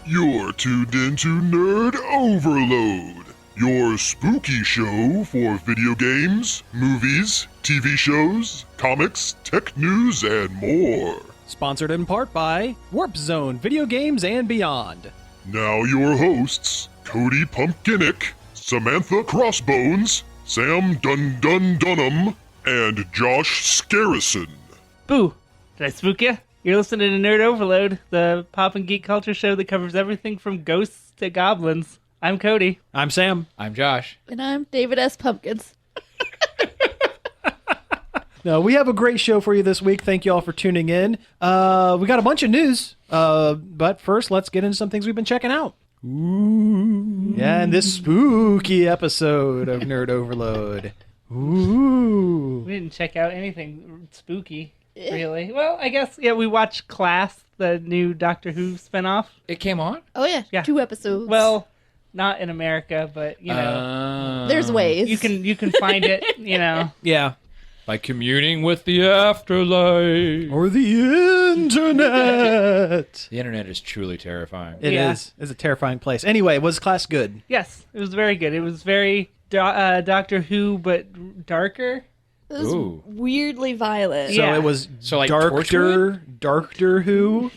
You're tuned into Nerd Overload, your spooky show for video games, movies, TV shows, comics, tech news, and more. Sponsored in part by Warp Zone Video Games and Beyond. Now your hosts, Cody Pumpkinick, Samantha Crossbones, Sam Dun-Dun-Dunham, and Josh Scarrison. Boo! Did I spook you? You're listening to Nerd Overload, the pop and geek culture show that covers everything from ghosts to goblins. I'm Cody. I'm Sam. I'm Josh. And I'm David S. Pumpkins. No, we have a great show for you this week. Thank you all for tuning in. We got a bunch of news, but first let's get into some things we've been checking out. Ooh. Yeah, in this spooky episode of Nerd Overload. Ooh. We didn't check out anything spooky, really. Well, I guess, we watched Class, the new Doctor Who spinoff. It came on? Oh, yeah. 2 episodes. Well, not in America, but, there's ways. You can find it, Yeah. By communing with the afterlife. Or the internet. The internet is truly terrifying. It is. It's a terrifying place. Anyway, was Class good? Yes, it was very good. It was very Doctor Who, but darker. It was Ooh. weirdly violent. So Yeah. it was So, like, Darker Who?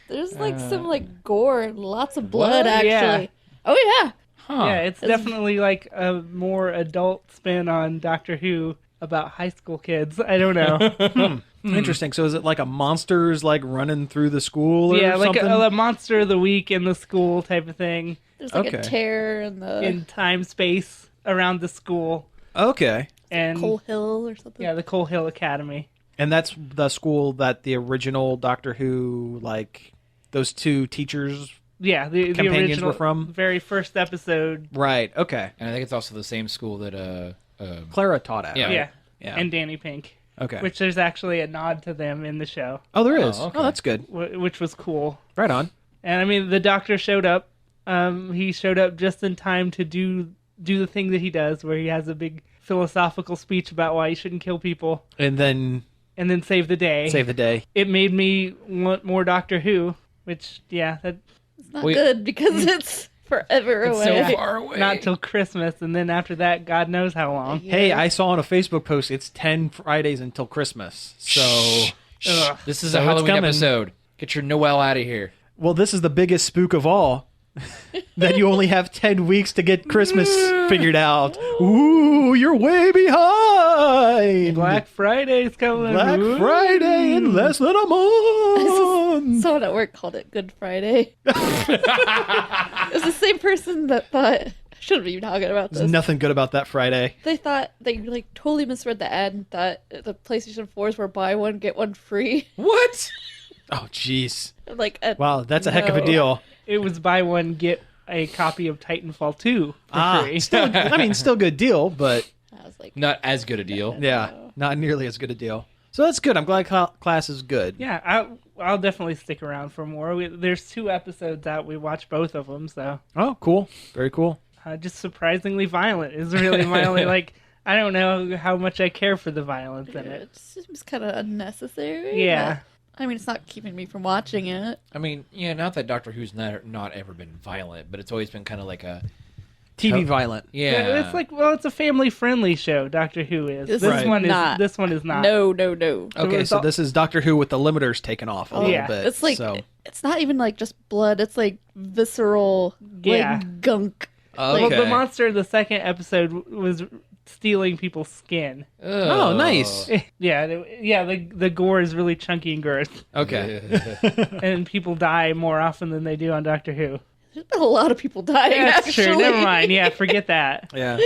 There's some gore and lots of blood, What? actually. Yeah. Oh, yeah. Huh. Yeah, it's definitely like a more adult spin on Doctor Who about high school kids. I don't know. Interesting. So is it like a monster's like running through the school or Yeah, like something? a monster of the week in the school type of thing There's like Okay. a tear in the in time space around the school. Okay. And Coal Hill or something. yeah, the Coal Hill Academy. And that's the school that the original Doctor Who, like, those 2 teachers... Yeah, the Companions original were from? very first episode. Right, okay. And I think it's also the same school that, Clara taught at. Yeah. right? Yeah. Yeah. And Danny Pink. Okay. Which there's actually a nod to them in the show, Oh, there is. okay. Oh, that's good. which was cool. Right on. And I mean, the Doctor showed up. He showed up just in time to do the thing that he does, where he has a big philosophical speech about why you shouldn't kill people, And then and then save the day. save the day. It made me want more Doctor Who, which that It's not Wait. good because it's forever it's away. so far away. not till Christmas, and then after that, God knows how long. Hey, I saw on a Facebook post it's 10 Fridays until Christmas. So, Ugh. This is So a it's Halloween coming. episode. Get your Noel out of here. well, this is the biggest spook of all. That you only have 10 weeks to get Christmas figured out. Ooh, you're way behind. Black Friday's coming. Black Ooh. Friday in less than a month. Someone at work called it Good Friday. It was the same person that thought... I shouldn't be talking about There's this. nothing good about that Friday. They thought... They, totally misread the ad and thought the PlayStation 4s were buy one, get one free. What? Oh, jeez. Wow, that's a heck of a No. deal. It was buy one get a copy of Titanfall 2 for free. Still good deal, but I was like... Not as good a deal. yeah, not nearly as good a deal. So that's good. I'm glad Class is good. Yeah, I'll definitely stick around for more. There's 2 episodes out. We watched both of them, so Oh, cool. Very cool. just surprisingly violent is really my only I don't know how much I care for the violence in it. It seems kind of unnecessary. Yeah. but, I mean, it's not keeping me from watching it. I mean, not that Doctor Who's not ever been violent, but it's always been kind of like a... TV violent. Yeah. It's it's a family-friendly show. Doctor Who is. This is one not. This one is not. No. Okay, was so all- this is Doctor Who with the limiters taken off a little Yeah. bit. It's like... so. It's not even just blood. It's visceral Yeah. gunk. Well, Okay. the monster in the second episode was stealing people's skin. Oh, nice. The gore is really chunky and gross, Okay. and people die more often than they do on Doctor Who. There's been a lot of people dying, That's actually. true. Never mind. Yeah, forget that. Yeah.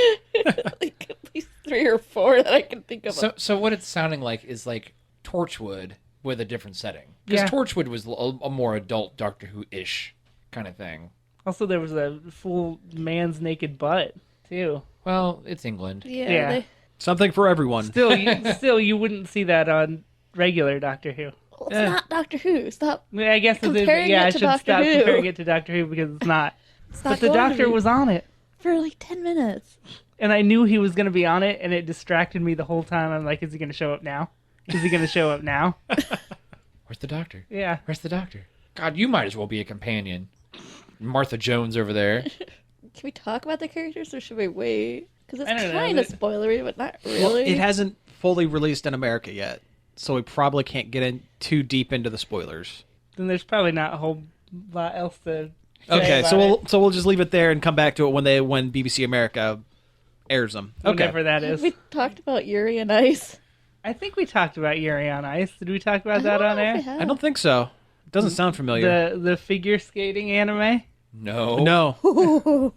Like at least 3 or 4 that I can think of. So what it's sounding like is like Torchwood with a different setting. Because Yeah. Torchwood was a more adult Doctor Who-ish kind of thing. Also, there was a full man's naked butt too. Well, it's England. Yeah. Something for everyone. Still, you wouldn't see that on regular Doctor Who. Well, it's not Doctor Who. Stop. I mean, I guess it is. Comparing Yeah, it I to should Doctor stop Who. comparing it to Doctor Who because it's not. It's But not the going to Doctor be. was on it, for like 10 minutes. and I knew he was going to be on it, and it distracted me the whole time. I'm like, is he going to show up now? Is he going to show up now? Where's the Doctor? Yeah. Where's the Doctor? God, you might as well be a companion. Martha Jones over there. Can we talk about the characters or should we wait? Because I it's don't know, kind of but- spoilery, but not really. Well, it hasn't fully released in America yet, so we probably can't get in too deep into the spoilers. Then there's probably not a whole lot else to say Okay, about so we'll just leave it there and come back to it when BBC America airs them. it, Okay. whenever that is. We talked about Yuri and Ice. I think we talked about Yuri on Ice. Did we talk about that on air? I don't think so. It doesn't sound familiar. The figure skating anime No. No.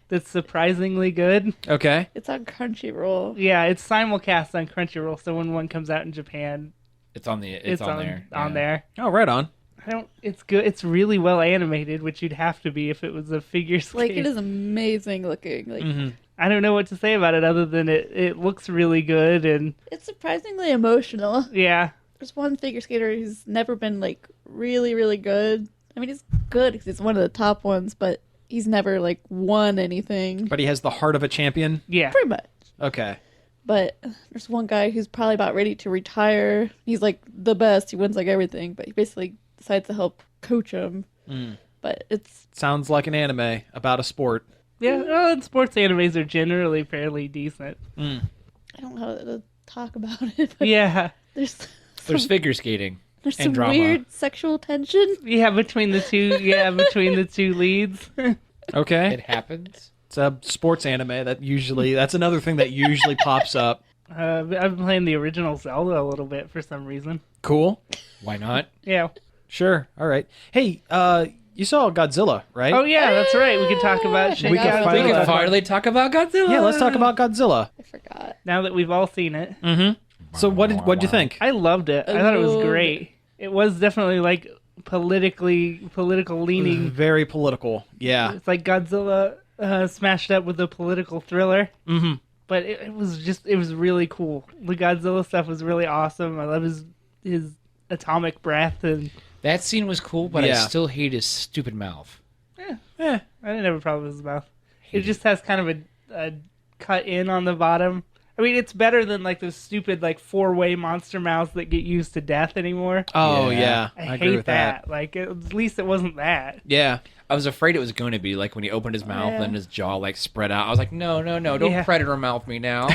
that's surprisingly good. Okay. It's on Crunchyroll. Yeah, it's simulcast on Crunchyroll, so when one comes out in Japan, It's on there. on Yeah. there. Oh, right on. It's good. It's really well animated, which you'd have to be if it was a figure skate. Like, it is amazing looking. Like, I don't know what to say about it other than it looks really good, and it's surprisingly emotional. yeah. There's one figure skater who's never been, like, really, really good. I mean, he's good because he's one of the top ones, but he's never, like, won anything. But he has the heart of a champion. Yeah. Pretty much. Okay. But there's one guy who's probably about ready to retire. He's, like, the best. He wins, like, everything. But he basically decides to help coach him. But it's... Sounds like an anime about a sport. Yeah, well, and sports animes are generally fairly decent. I don't know how to talk about it. But Yeah. There's There's figure skating. There's and some drama. weird sexual tension. Yeah, between the two leads. Okay. It happens. It's a sports anime that's another thing that usually pops up. I've been playing the original Zelda a little bit for some reason. Cool. Why not? Yeah. Sure. All right. Hey, you saw Godzilla, right? Oh yeah, that's right. We can talk about Shin We can Godzilla finally We can talk finally talk about Godzilla. Yeah, let's talk about Godzilla. I forgot. now that we've all seen it. So what'd you think? I loved it. I thought it was loved great. It was definitely like political leaning. Very political. Yeah. It's like Godzilla smashed up with a political thriller. Mm-hmm. But it was really cool. The Godzilla stuff was really awesome. I love his atomic breath, and That scene was cool, but I Yeah. still hate his stupid mouth. I didn't have a problem with his mouth. It just has kind of a cut in on the bottom. I mean, it's better than like those stupid like 4-way monster mouths that get used to death anymore. Oh Yeah. yeah. I agree hate with that. Like at least it wasn't that. Yeah. I was afraid it was going to be like when he opened his mouth Yeah. and his jaw like spread out. I was like, no, don't Yeah. predator mouth me now.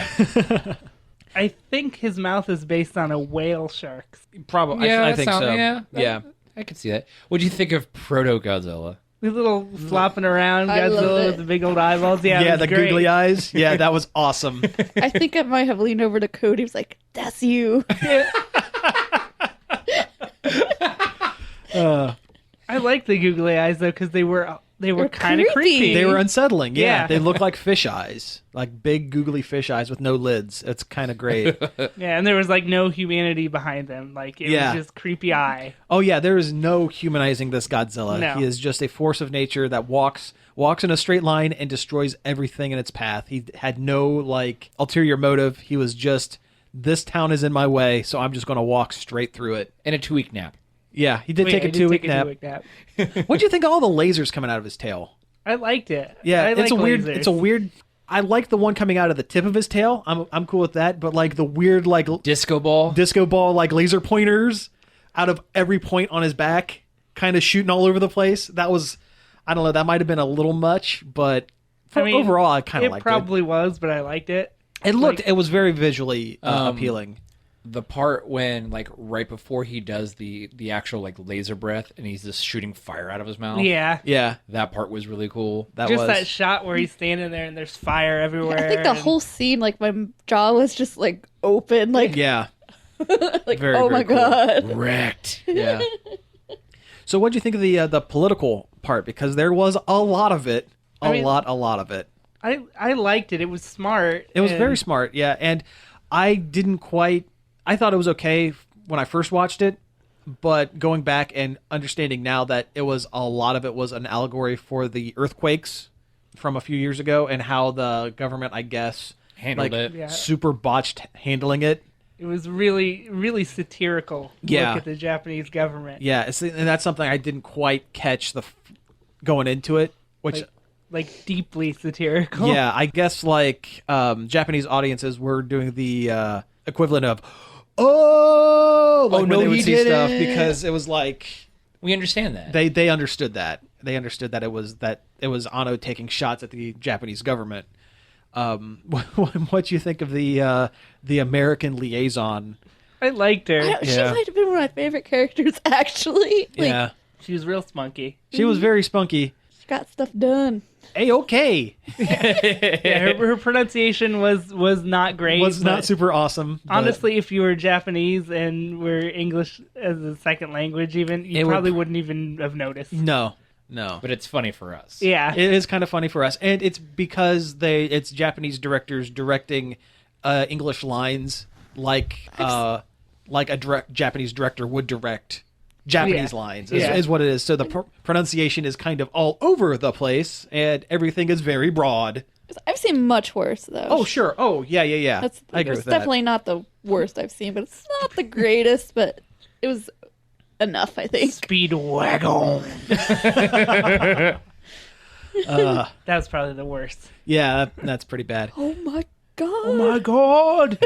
I think his mouth is based on a whale shark's. Probably. Yeah, I that think sound- so. yeah. Yeah. I could see that. What do you think of Proto Godzilla? The little flopping around I love Godzilla it. with the big old eyeballs. Yeah, it Yeah, was the great. googly eyes. Yeah, that was awesome. I think I might have leaned over to Cody. He was like, "That's you." I like the googly eyes though because they were They're kind of creepy. creepy. They were unsettling. Yeah. Yeah. They look like fish eyes, like big googly fish eyes with no lids. It's kind of great. Yeah, and there was like no humanity behind them. Like it Yeah. was just creepy eye. Oh yeah, there is no humanizing this Godzilla. No. He is just a force of nature that walks in a straight line and destroys everything in its path. He had no like ulterior motive. He was just, this town is in my way, so I'm just going to walk straight through it. And a 2-week nap. Yeah, he did Wait, take I a did 2-week take a nap. 2-week nap. What'd you think of all the lasers coming out of his tail? I liked it. Yeah, I it's a like weird. lasers. It's a weird. I like the one coming out of the tip of his tail. I'm cool with that. But like the weird like Disco ball. disco ball like laser pointers out of every point on his back, kind of shooting all over the place. That was, I don't know. That might have been a little much, but I mean, overall, I kind of It liked probably was, but I liked it. it. It looked. like- It was very visually appealing. The part when like right before he does the actual like laser breath and he's just shooting fire out of his mouth. Yeah. Yeah, That part was really cool. that Just was. that shot where he's standing there and there's fire everywhere. I think the and- whole scene, like my jaw was just like open, like yeah, like very, oh very my cool. god. Wrecked. yeah. So, what do you think of the political part? Because there was a lot of it. A mean- lot of it. I liked it. It was smart. It was and- very smart, yeah. And I didn't quite. I thought it was okay when I first watched it, but going back and understanding now that a lot of it was an allegory for the earthquakes from a few years ago and how the government, I guess, Handled it. Yeah. super botched handling it. It was really, really satirical. Yeah. Look at the Japanese government. Yeah, and that's something I didn't quite catch going into it, which. Like deeply satirical. Yeah, I guess like Japanese audiences were doing the equivalent of, oh, like when no, they would he see stuff didn't. because it was like We understand that. they understood that. they understood that it was Anno taking shots at the Japanese government. What do you think of the American liaison? I liked her. She might have been one of my favorite characters, actually. Yeah, She was real spunky. she was very spunky. She got stuff done. A-okay. Yeah, her pronunciation was not great. Was not but super awesome. but honestly, if you were Japanese and were English as a second language, even you It would- probably wouldn't even have noticed. no. But it's funny for us. Yeah, It is kind of funny for us, and it's because it's Japanese directors directing English lines like a Japanese director would direct Japanese lines, is what it is. So the pronunciation is kind of all over the place, and everything is very broad. I've seen much worse, though. Oh, sure. Oh, yeah. That's I agree with it's that. definitely not the worst I've seen, but it's not the greatest, but it was enough, I think. Speedwagon. That was probably the worst. Yeah, that's pretty bad. Oh my god. Oh my god.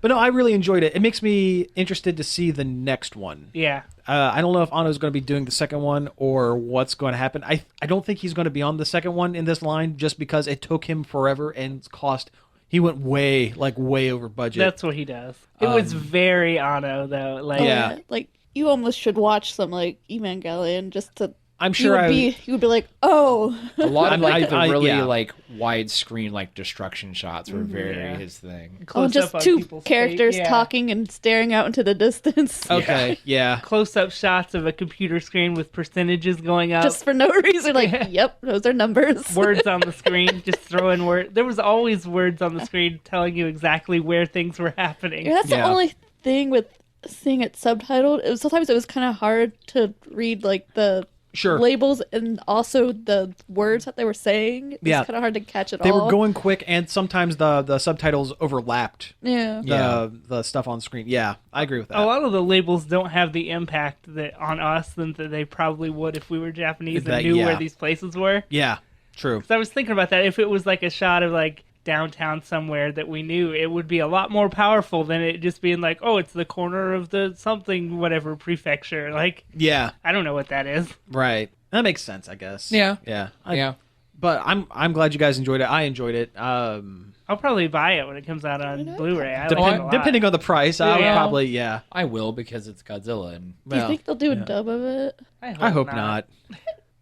But no, I really enjoyed it. It makes me interested to see the next one. Yeah. I don't know if Anno's going to be doing the second one or what's going to happen. I don't think he's going to be on the second one in this line just because it took him forever and cost. He went way over budget. That's what he does. It was very Anno, though. Like, Yeah. Like, you almost should watch some, like, Evangelion just to... I'm sure you would be like, oh. A lot of like the I- really yeah. like widescreen like destruction shots were very Yeah. his thing. close just up on two people's characters face. Yeah. talking and staring out into the distance. Okay, yeah. Close-up shots of a computer screen with percentages going up. Just for no reason. Like, yep, those are numbers. Words on the screen, just throwing words. There was always words on the screen telling you exactly where things were happening. Yeah, that's Yeah. the only thing with seeing it subtitled. Sometimes it was kind of hard to read, like, the Sure. labels and also the words that they were saying. It was Yeah. kind of hard to catch it They all. were going quick, and sometimes the subtitles overlapped Yeah. the stuff on screen. Yeah, I agree with that. A lot of the labels don't have the impact that on us than that they probably would if we were Japanese That- and knew yeah. where these places were. Yeah, true. So I was thinking about that. If it was like a shot of like downtown somewhere that we knew, it would be a lot more powerful than it just being like, oh, it's the corner of the something whatever prefecture. Like, Yeah, I don't know what that is. right. That makes sense, I guess. Yeah. Yeah. Yeah. But I'm glad you guys enjoyed it. I enjoyed it. I'll probably buy it when it comes out on Blu-ray. I like it a lot. Depending on the price, I would Yeah. probably, yeah. I will because it's Godzilla and Do you Well, think they'll do a dub of it? I hope not.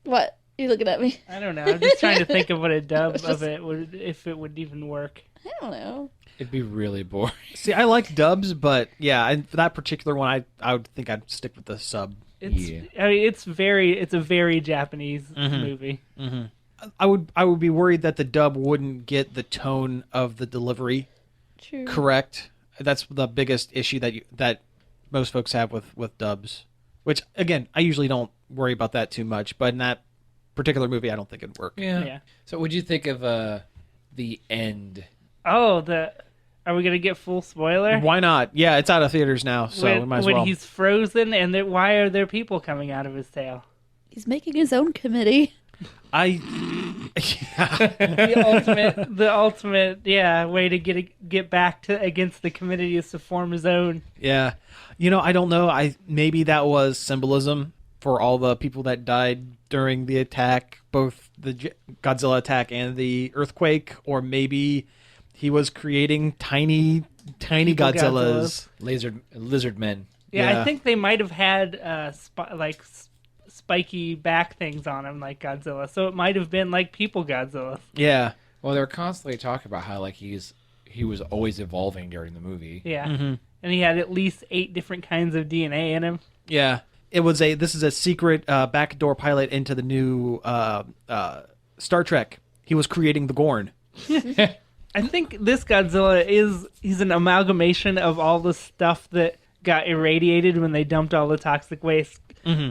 What? You looking at me? I don't know. I'm just trying to think of what a dub It's of just- it would, if it would even work. I don't know. it'd be really boring. See, I like dubs, but yeah, and for that particular one, I would think I'd stick with the sub. It's, Yeah. I mean, it's a very Japanese movie. I would be worried that the dub wouldn't get the tone of the delivery True. correct. That's the biggest issue that most folks have with dubs. Which again, I usually don't worry about that too much, but in that particular movie, I don't think it'd work. Yeah. So what'd you think of the end? Oh, are we gonna get full spoiler? Why not? Yeah, it's out of theaters now, so we might as when well. he's frozen, and why are there people coming out of his tail? He's making his own committee. The ultimate, way to get back to against the committee is to form his own. Yeah. I don't know. Maybe that was symbolism for all the people that died during the attack, both the Godzilla attack and the earthquake, or maybe he was creating tiny People Godzillas. Lizard men. Yeah, Yeah. I think they might have had spiky back things on him like Godzilla, so it might have been like people Godzilla. Yeah. Well, they're constantly talking about how like he was always evolving during the movie. Yeah, and he had at least 8 different kinds of DNA in him. Yeah. This is a secret backdoor pilot into the new Star Trek. He was creating the Gorn. I think this Godzilla he's an amalgamation of all the stuff that got irradiated when they dumped all the toxic waste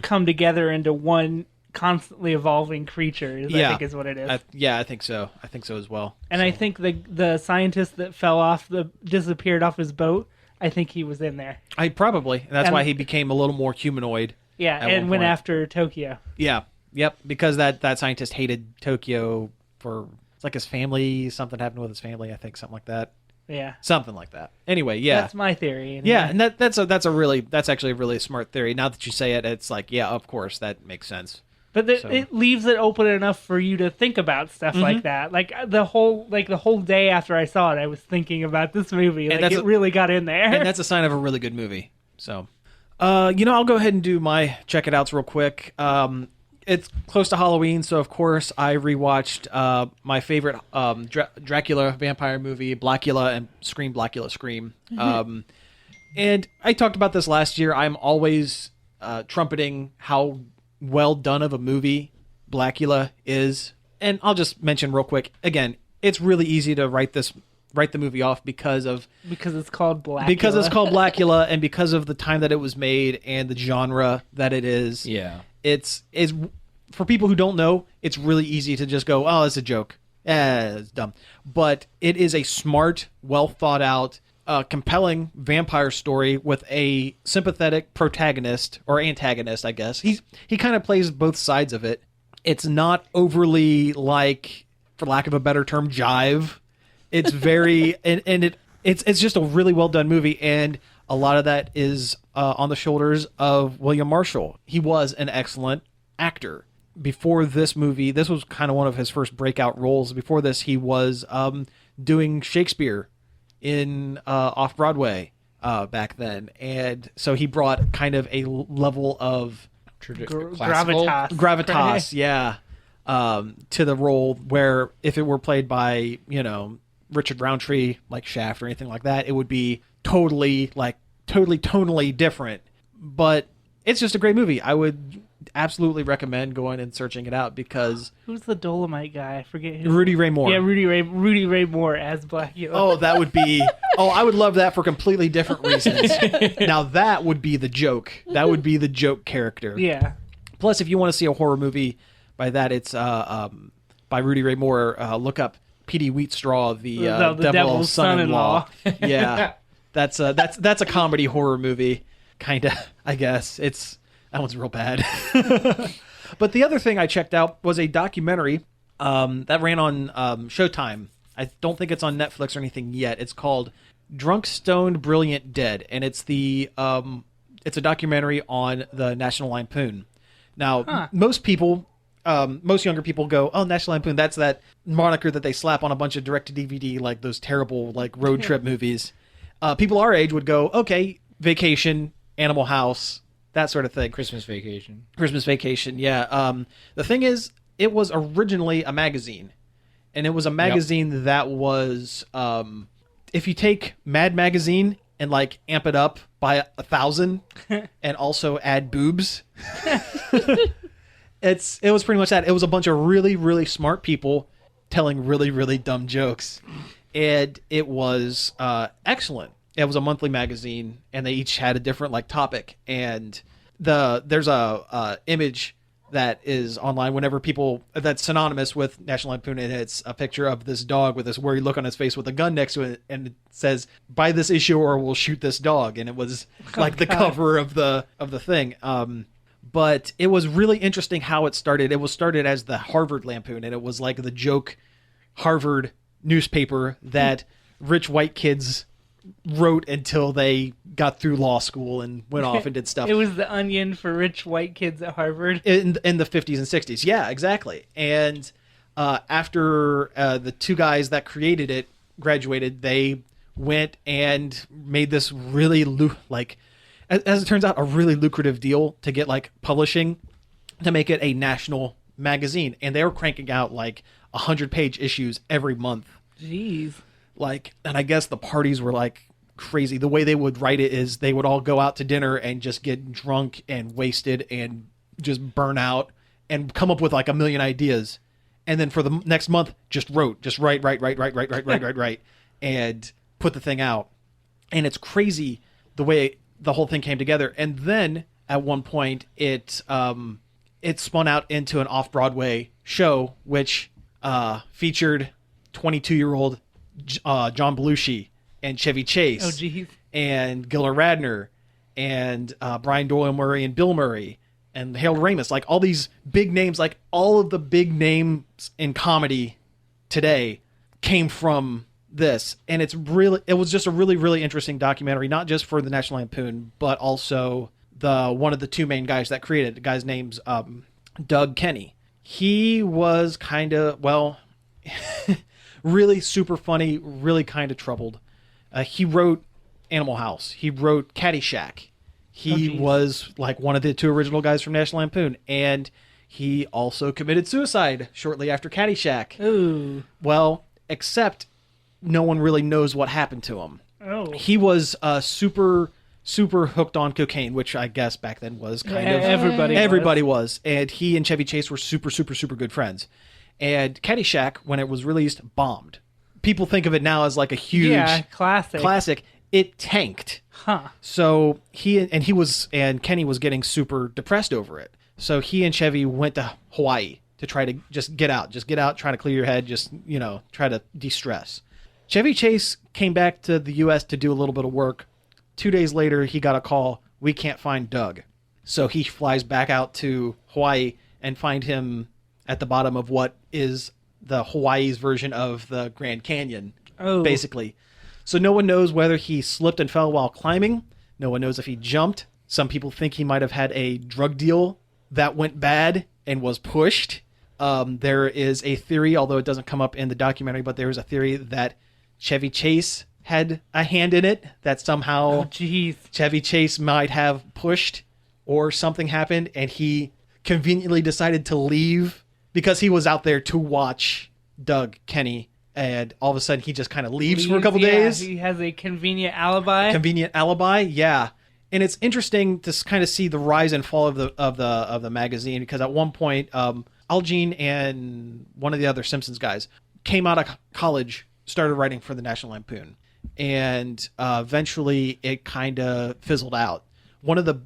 come together into one constantly evolving creature. I think is what it is. I think so. I think so as well. And I think the scientist that disappeared off his boat, I think he was in there. That's why he became a little more humanoid. Yeah, At and one went point. after Tokyo. Yeah. Yep. Because that scientist hated Tokyo for, it's like his family, something happened with his family, I think, something like that. Yeah. Something like that. Anyway, yeah. That's my theory. Anyway. Yeah, and that's actually a really smart theory. Now that you say it, it's like, yeah, of course, that makes sense. But it leaves it open enough for you to think about stuff like that. Like the whole day after I saw it, I was thinking about this movie. Like it really got in there. And that's a sign of a really good movie. So, I'll go ahead and do my check it outs real quick. It's close to Halloween, so of course I rewatched my favorite Dracula vampire movie, Blackula, and Blackula Scream. And I talked about this last year. I'm always trumpeting how well done of a movie Blackula is. And I'll just mention real quick, again, it's really easy to write the movie off because it's called Blackula. Because it's called Blackula, and because of the time that it was made and the genre that it is. Yeah. It's for people who don't know, it's really easy to just go, oh, it's a joke. It's dumb. But it is a smart, well thought out, compelling vampire story with a sympathetic protagonist or antagonist, I guess. He kind of plays both sides of it. It's not overly, like, for lack of a better term, jive. It's very it's just a really well done movie, and a lot of that is on the shoulders of William Marshall. He was an excellent actor. Before this movie, this was kind of one of his first breakout roles. Before this, he was doing Shakespeare in off Broadway back then, and so he brought kind of a level of gravitas, yeah, to the role where if it were played by Richard Roundtree, like Shaft or anything like that, it would be totally tonally different. But it's just a great movie. I would absolutely recommend going and searching it out because who's the Dolomite guy? I forget his Rudy Ray Moore. Yeah, Rudy Ray Moore as Blackula. Oh, that would be. Oh, I would love that for completely different reasons. Now that would be the joke. That would be the joke character. Yeah. Plus, if you want to see a horror movie by that, it's by Rudy Ray Moore. Look up P.D. Wheatstraw, the Devil's Son-in-Law. Yeah, that's a comedy horror movie, kind of. I guess that one's real bad. But the other thing I checked out was a documentary that ran on Showtime. I don't think it's on Netflix or anything yet. It's called Drunk, Stoned, Brilliant, Dead, and it's a documentary on the National Lampoon. Now, most younger people go, "Oh, National Lampoon, that's that moniker that they slap on a bunch of direct-to-DVD, like those terrible like road trip movies." People our age would go, "Okay, Vacation, Animal House." That sort of thing. Christmas Vacation, yeah. The thing is, it was originally a magazine. And it was a magazine that was, if you take Mad Magazine and, like, amp it up by 1,000 and also add boobs, it was pretty much that. It was a bunch of really, really smart people telling really, really dumb jokes. And it was excellent. It was a monthly magazine, and they each had a different like topic. And there's a image that is online whenever people that's synonymous with National Lampoon, and it's a picture of this dog with this worried look on his face with a gun next to it, and it says, "Buy this issue or we'll shoot this dog." And it was like the cover of the thing. But it was really interesting how it started. It was started as the Harvard Lampoon, and it was like the joke Harvard newspaper that rich white kids wrote until they got through law school and went off and did stuff. It was the Onion for rich white kids at Harvard. In the 50s and 60s. Yeah, exactly. And after the two guys that created it graduated, they went and made this really, as it turns out, a really lucrative deal to get like publishing to make it a national magazine. And they were cranking out like 100-page issues every month. Jeez. And I guess the parties were like crazy. The way they would write it is they would all go out to dinner and just get drunk and wasted and just burn out and come up with like a million ideas. And then for the next month, just write, and put the thing out. And it's crazy the way the whole thing came together. And then at one point it spun out into an off-Broadway show, which featured 22-year-old John Belushi and Chevy Chase. Oh, geez. And Gilda Radner and Brian Doyle Murray and Bill Murray and Harold Ramis, like all these big names, like all of the big names in comedy today came from this, and it was just a really, really interesting documentary, not just for the National Lampoon, but also one of the two main guys that created it. The guy's name's Doug Kenny. He was kind of, well, really super funny, really kind of troubled. He wrote Animal House. He wrote Caddyshack. He was like one of the two original guys from National Lampoon, and he also committed suicide shortly after Caddyshack. Ooh. Well, except no one really knows what happened to him. Oh. He was super hooked on cocaine, which I guess back then was kind of everybody was. And he and Chevy Chase were super good friends. And Caddyshack, when it was released, bombed. People think of it now as like a huge classic. It tanked. Huh. So Kenny was getting super depressed over it. So he and Chevy went to Hawaii to try to just get out, try to clear your head, try to de-stress. Chevy Chase came back to the U.S. to do a little bit of work. 2 days later, he got a call, we can't find Doug. So he flies back out to Hawaii and find him at the bottom of what is the Hawaii's version of the Grand Canyon, basically. So no one knows whether he slipped and fell while climbing. No one knows if he jumped. Some people think he might have had a drug deal that went bad and was pushed. There is a theory, although it doesn't come up in the documentary, but there is a theory that Chevy Chase had a hand in it, that somehow Chevy Chase might have pushed or something happened, and he conveniently decided to leave because he was out there to watch Doug Kenny, and all of a sudden he just kind of leaves for a couple days. He has a convenient alibi. Yeah. And it's interesting to kind of see the rise and fall of the magazine, because at one point, Al Jean and one of the other Simpsons guys came out of college, started writing for the National Lampoon, and eventually it kind of fizzled out. One of the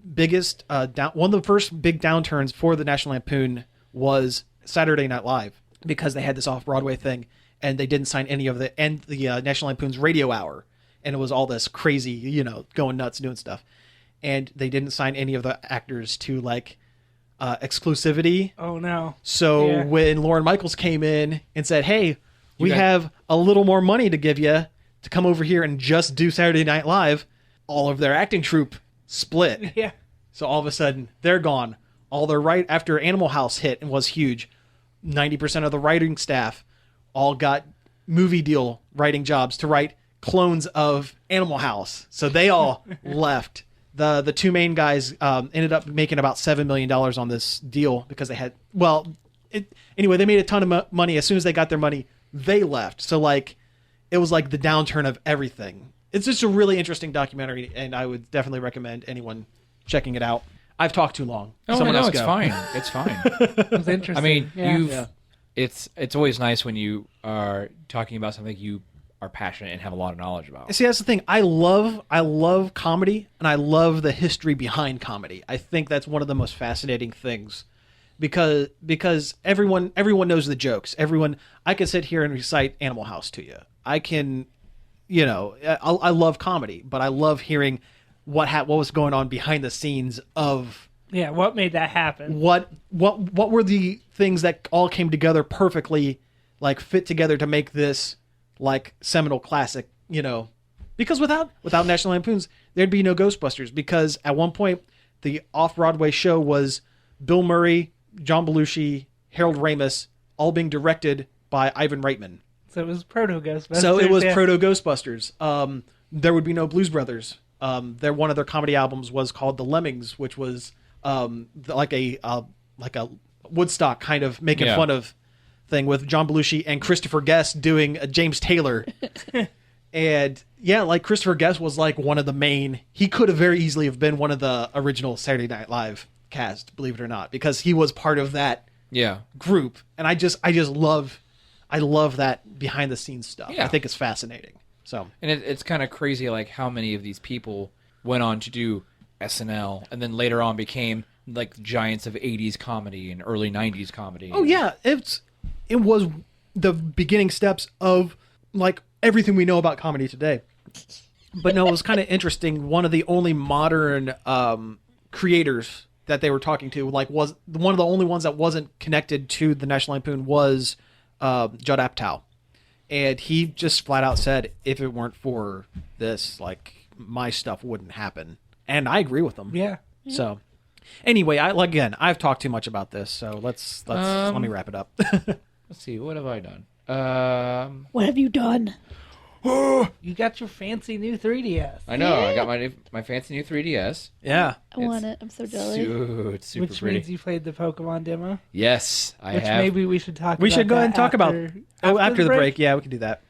first big downturns for the National Lampoon was Saturday Night Live, because they had this off-Broadway thing, and they didn't sign any of the National Lampoon's radio hour, and it was all this crazy, going nuts, doing stuff. And they didn't sign any of the actors to exclusivity. Oh no. So when Lorne Michaels came in and said, hey, we have a little more money to give you to come over here and just do Saturday Night Live, all of their acting troupe split. Yeah. So all of a sudden they're gone. All their after Animal House hit and was huge, 90% of the writing staff all got movie deal writing jobs to write clones of Animal House. So they all left. The two main guys ended up making about $7 million on this deal because they had, anyway, they made a ton of money. As soon as they got their money, they left. So it was like the downturn of everything. It's just a really interesting documentary, and I would definitely recommend anyone checking it out. I've talked too long. Someone else it's fine. It's fine. It's interesting. I mean, it's always nice when you are talking about something you are passionate and have a lot of knowledge about. See, that's the thing. I love comedy, and I love the history behind comedy. I think that's one of the most fascinating things, because everyone knows the jokes. I can sit here and recite Animal House to you. I can, I love comedy, but I love hearing what was going on behind the scenes of. Yeah, what made that happen? What were the things that all came together perfectly, fit together to make this seminal classic, because without National Lampoons, there'd be no Ghostbusters, because at one point the off-Broadway show was Bill Murray, John Belushi, Harold Ramis, all being directed by Ivan Reitman. So it was proto-Ghostbusters. Proto-Ghostbusters. There would be no Blues Brothers. One of their comedy albums was called The Lemmings, which was like a Woodstock kind of making fun of thing, with John Belushi and Christopher Guest doing a James Taylor. And Christopher Guest was one of the main, he could have very easily have been one of the original Saturday Night Live cast, believe it or not, because he was part of that group. And I love that behind the scenes stuff. I think it's fascinating. So, and it's kind of crazy how many of these people went on to do SNL and then later on became giants of 80s comedy and early 90s comedy. Oh yeah, it was the beginning steps of everything we know about comedy today. But no, it was kind of interesting. One of the only modern creators that they were talking to, was one of the only ones that wasn't connected to the National Lampoon, was Judd Apatow. And he just flat out said, if it weren't for this, like, my stuff wouldn't happen. And I agree with him. Yeah. So, anyway, I've talked too much about this, so let me wrap it up. Let's see, what have I done? What have you done? You got your fancy new 3DS. I know, I got my fancy new 3DS. Yeah. I want it. I'm so jealous. It's super Which pretty. means you played the Pokemon demo. Yes, I Which have. maybe we should talk about. We should go ahead and talk about. after The break. Yeah, we can do that.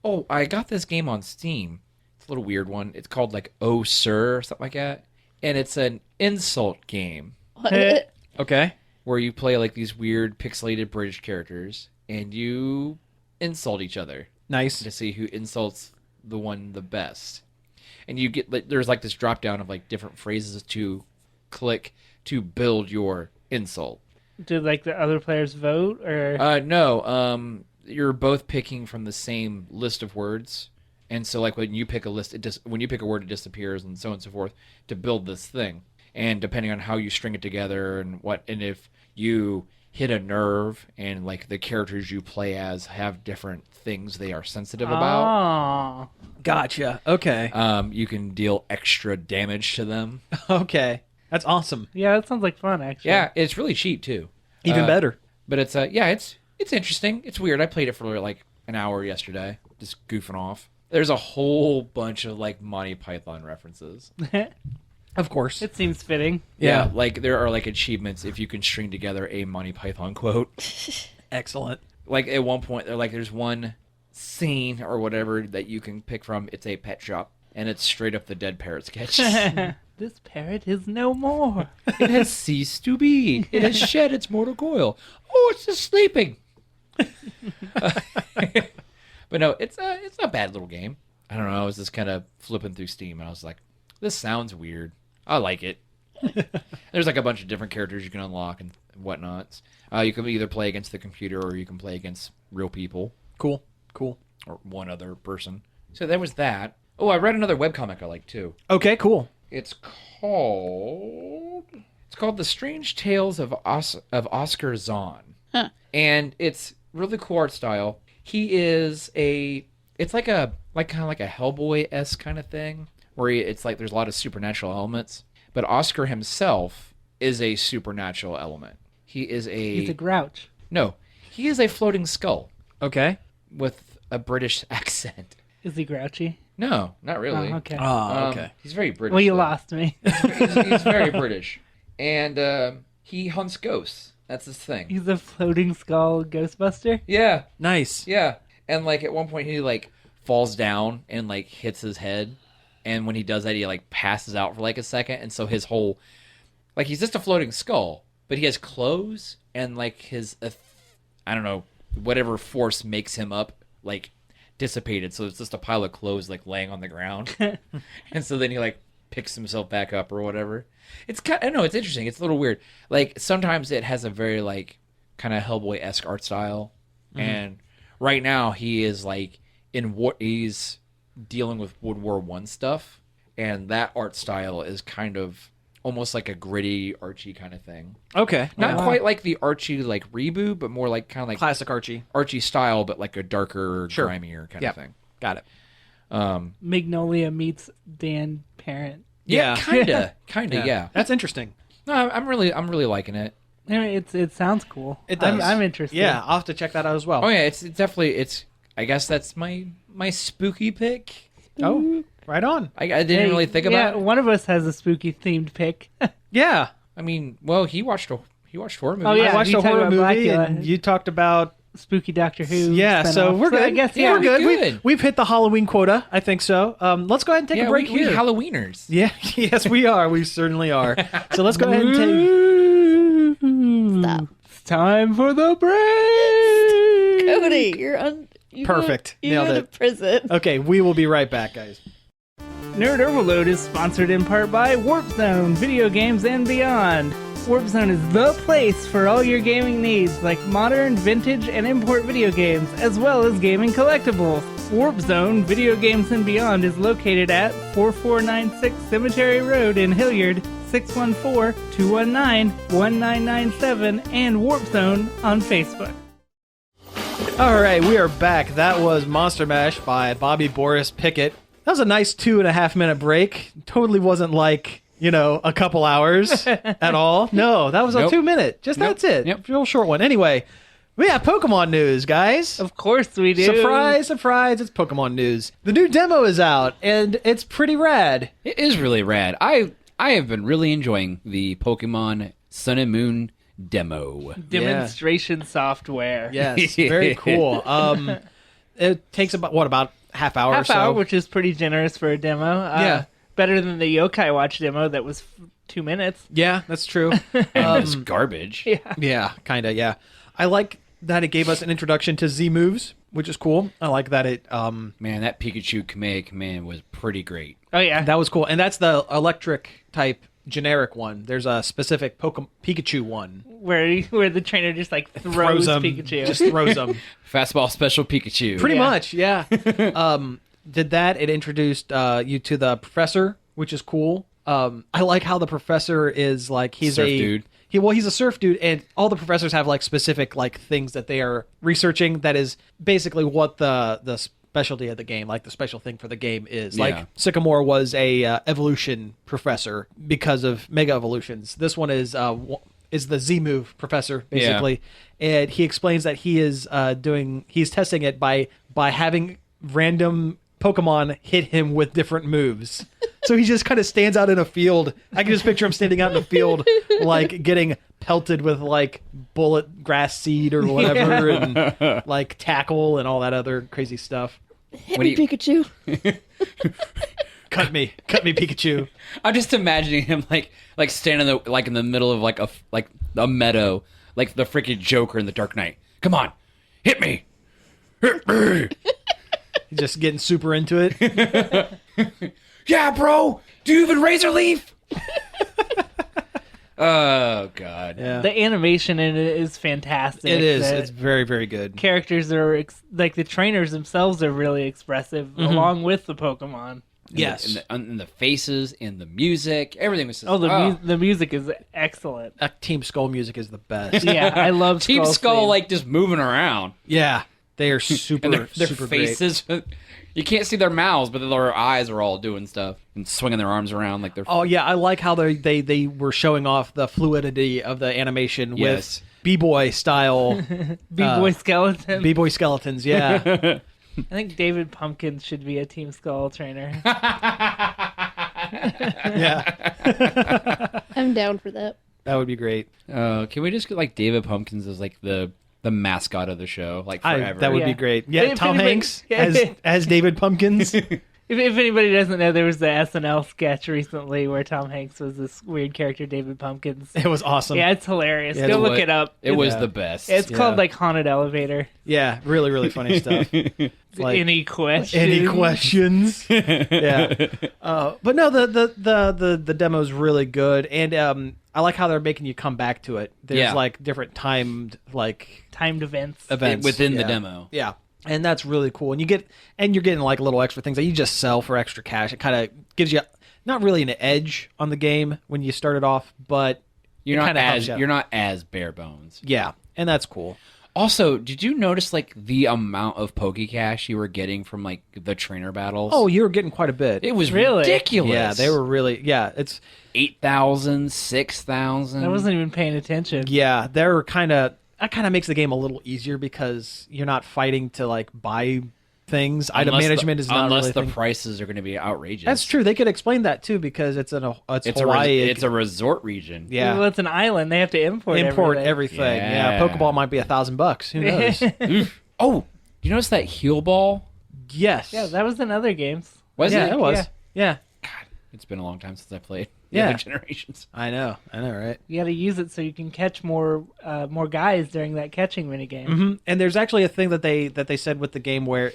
Oh, I got this game on Steam. It's a little weird one. It's called like Oh Sir or something like that. And it's an insult game What? Okay. where you play like these weird pixelated British characters and you insult each other Nice. to see who insults the one the best. And you get like, there's like this drop down of like different phrases to click to build your insult. Did like the other players vote or? No, you're both picking from the same list of words, and so like when you pick a list, when you pick a word, it disappears, and so on and so forth to build this thing. And depending on how you string it together and if you hit a nerve, and like the characters you play as have different things they are sensitive about, Gotcha. Okay. you can deal extra damage to them. Okay. That's awesome. Yeah, that sounds like fun. Actually. Yeah, it's really cheap too. Even better. But it's it's interesting. It's weird. I played it for like an hour yesterday, just goofing off. There's a whole bunch of like Monty Python references. Of course. It seems fitting. Yeah. Like there are like achievements if you can string together a Monty Python quote. Excellent. Like at one point, there's one scene or whatever that you can pick from. It's a pet shop, and it's straight up the Dead Parrot sketch. This parrot is no more. It has ceased to be. It has shed its mortal coil. Oh, it's just sleeping. But no, it's not a bad little game. I don't know. I was just kind of flipping through Steam, and I was like, this sounds weird. I like it. There's like a bunch of different characters you can unlock and whatnots. You can either play against the computer or you can play against real people Cool. or one other person. So there was that. Oh, I read another webcomic I like too. Okay, cool. It's called The Strange Tales of Oscar Zahn. Huh. And it's really cool art style. He is it's like kind of like a Hellboy-esque kind of thing, where it's like there's a lot of supernatural elements, but Oscar himself is a supernatural element. He's a grouch. No, he is a floating skull Okay. with a British accent. Is he grouchy? No, not really. Oh, okay. Okay. He's very British. Well, you though. lost me. He's very British. And he hunts ghosts. That's his thing. He's a floating skull Ghostbuster. Yeah, Nice. yeah. And like at one point he like falls down and like hits his head. And when he does that, he like passes out for like a second. And so his whole, like he's just a floating skull, but he has clothes and like his, I don't know, whatever force makes him up, like dissipated. So it's just a pile of clothes like laying on the ground. And so then he like picks himself back up or whatever. It's kind of, I don't know, it's interesting. It's a little weird. Like sometimes it has a very like kind of Hellboy-esque art style. Mm-hmm. And right now he is like in what he's dealing with World War I stuff. And that art style is kind of almost like a gritty Archie kind of thing. Okay. Not quite like the Archie like reboot, but more like kind of like Classic Archie. Archie style, but like a darker, Sure. grimier kind Yep. of thing. Got it. Magnolia meets Dan Parent. Yeah. Kinda, yeah. That's interesting. No, I'm really liking it. I mean, it sounds cool. It does. I'm interested. Yeah, I'll have to check that out as well. Oh yeah, it's definitely I guess that's my spooky pick. Oh, right on. I didn't really think about it. One of us has a spooky themed pick. Yeah. I mean, well, he watched horror movies. Oh, yeah. I watched you a talked horror about movie, Blackula. and you talked about. Spooky Doctor Who. Yeah, so spinoff. we're good. I guess yeah, we're good. good. We've hit the Halloween quota. I think so. Let's go ahead and take a break we here. Halloweeners. Yeah, yes, we are. We certainly are. So let's go ahead and take. Stop. It's time for the break. Cody, you Perfect. You Nailed go to it. prison. Okay, we will be right back, guys. Nerd Overload is sponsored in part by Warp Zone, video games and beyond. Warp Zone is the place for all your gaming needs, like modern, vintage, and import video games, as well as gaming collectibles. Warp Zone, video games and beyond is located at 4496 Cemetery Road in Hilliard, 614-219-1997, and Warp Zone on Facebook. All right, we are back. That was Monster Mash by Bobby Boris Pickett. That was a nice 2.5 minute break. Totally wasn't like, a couple hours at all. No, that was a 2 minute. That's it. Yep. Real short one. Anyway, we have Pokemon news, guys. Of course we do. Surprise, surprise, it's Pokemon news. The new demo is out, and it's pretty rad. It is really rad. I have been really enjoying the Pokemon Sun and Moon demo. Demonstration software. Yes, very cool. It takes about half hour or so. Half hour, which is pretty generous for a demo. Yeah. Better than the Yokai Watch demo that was 2 minutes. Yeah, that's true. And it's garbage. Yeah, kind of, yeah. I like that it gave us an introduction to Z moves, which is cool. I like that it... Man, that Pikachu command was pretty great. Oh, yeah. That was cool. And that's the electric type generic one. There's a specific Pikachu one. Where the trainer just throws them, Pikachu. Just throws them. Fastball special Pikachu. Pretty much, yeah. Did that. It introduced you to the professor, which is cool. I like how the professor is he's Surf a dude. He's a surf dude, and all the professors have specific things that they are researching. That is basically what the specialty of the game, the special thing for the game is. Yeah. Sycamore was a evolution professor because of mega evolutions. This one is the Z move professor basically, and he explains that he is he's testing it by having random Pokemon hit him with different moves. So he just kind of stands out in a field. I can just picture him standing out in a field, getting pelted with bullet grass seed or whatever, and tackle and all that other crazy stuff. Hit me, Pikachu. Cut me, Pikachu. I'm just imagining him standing in the middle of a meadow, like the freaking Joker in The Dark Knight. Come on, hit me. He's just getting super into it. Yeah, bro. Do you even razor leaf? Oh God. Yeah. The animation in it is fantastic. It is. The It's very, very good. characters are the trainers themselves are really expressive, along with the Pokemon. Yes. And the faces and the music, everything was just, The music is excellent. Team Skull music is the best. Yeah, I love Team Skull theme. just moving around. Yeah. They are super, And their super faces, you can't see their mouths, but their eyes are all doing stuff and swinging their arms around like they're. Oh yeah, I like how they were showing off the fluidity of the animation Yes. with B-boy style B-Boy Skeleton. B-boy skeletons. Yeah, I think David Pumpkins should be a Team Skull trainer. yeah, I'm down for that. that would be great. Can we just get David Pumpkins as the mascot of the show, forever? That would be Yeah. great. Yeah, If Tom anybody- Hanks Yeah. as David Pumpkins. If anybody doesn't know, there was the SNL sketch recently where Tom Hanks was this weird character, David Pumpkins. It was awesome. Yeah, it's hilarious. Yeah, Go it's look it up. It was Yeah. the best. It's Yeah. called Haunted Elevator. Yeah, really, really funny stuff. It's Any questions? Any questions? Yeah. But no, the demo's really good, and I like how they're making you come back to it. There's different timed Timed events. events within the Yeah. demo. Yeah. And that's really cool. And you're getting little extra things that you just sell for extra cash. It kind of gives you not really an edge on the game when you start it off, but You're it not kinda helps you out. you're not as bare bones. Yeah, and that's cool. Also, did you notice the amount of Pokecash you were getting from the trainer battles? Oh, you were getting quite a bit. it was Really? ridiculous. Yeah, they were really. Yeah, it's 8,000, 6,000. I wasn't even paying attention. yeah. They're kind of that kind of makes the game a little easier because you're not fighting to buy things. Item management is not unless really a the thing. prices are going to be outrageous. That's true. They could explain that too because it's It's Hawaii. it's a resort region. yeah. Well, it's an island. They have to import Everything. Yeah. Yeah. Pokeball might be $1,000. Who knows? Oh, you notice that heal ball? Yes. Yeah, that was in other games. Was yeah, it? it was. Yeah. It's been a long time since I played the Yeah. other generations. I know, right? You got to use it so you can catch more guys during that catching minigame. Mm-hmm. And there's actually a thing that they said with the game where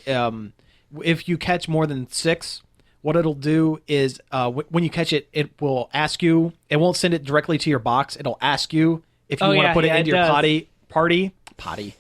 if you catch more than 6, what it'll do is when you catch it, it will ask you. It won't send it directly to your box. It'll ask you if you want to put it into it your does. potty.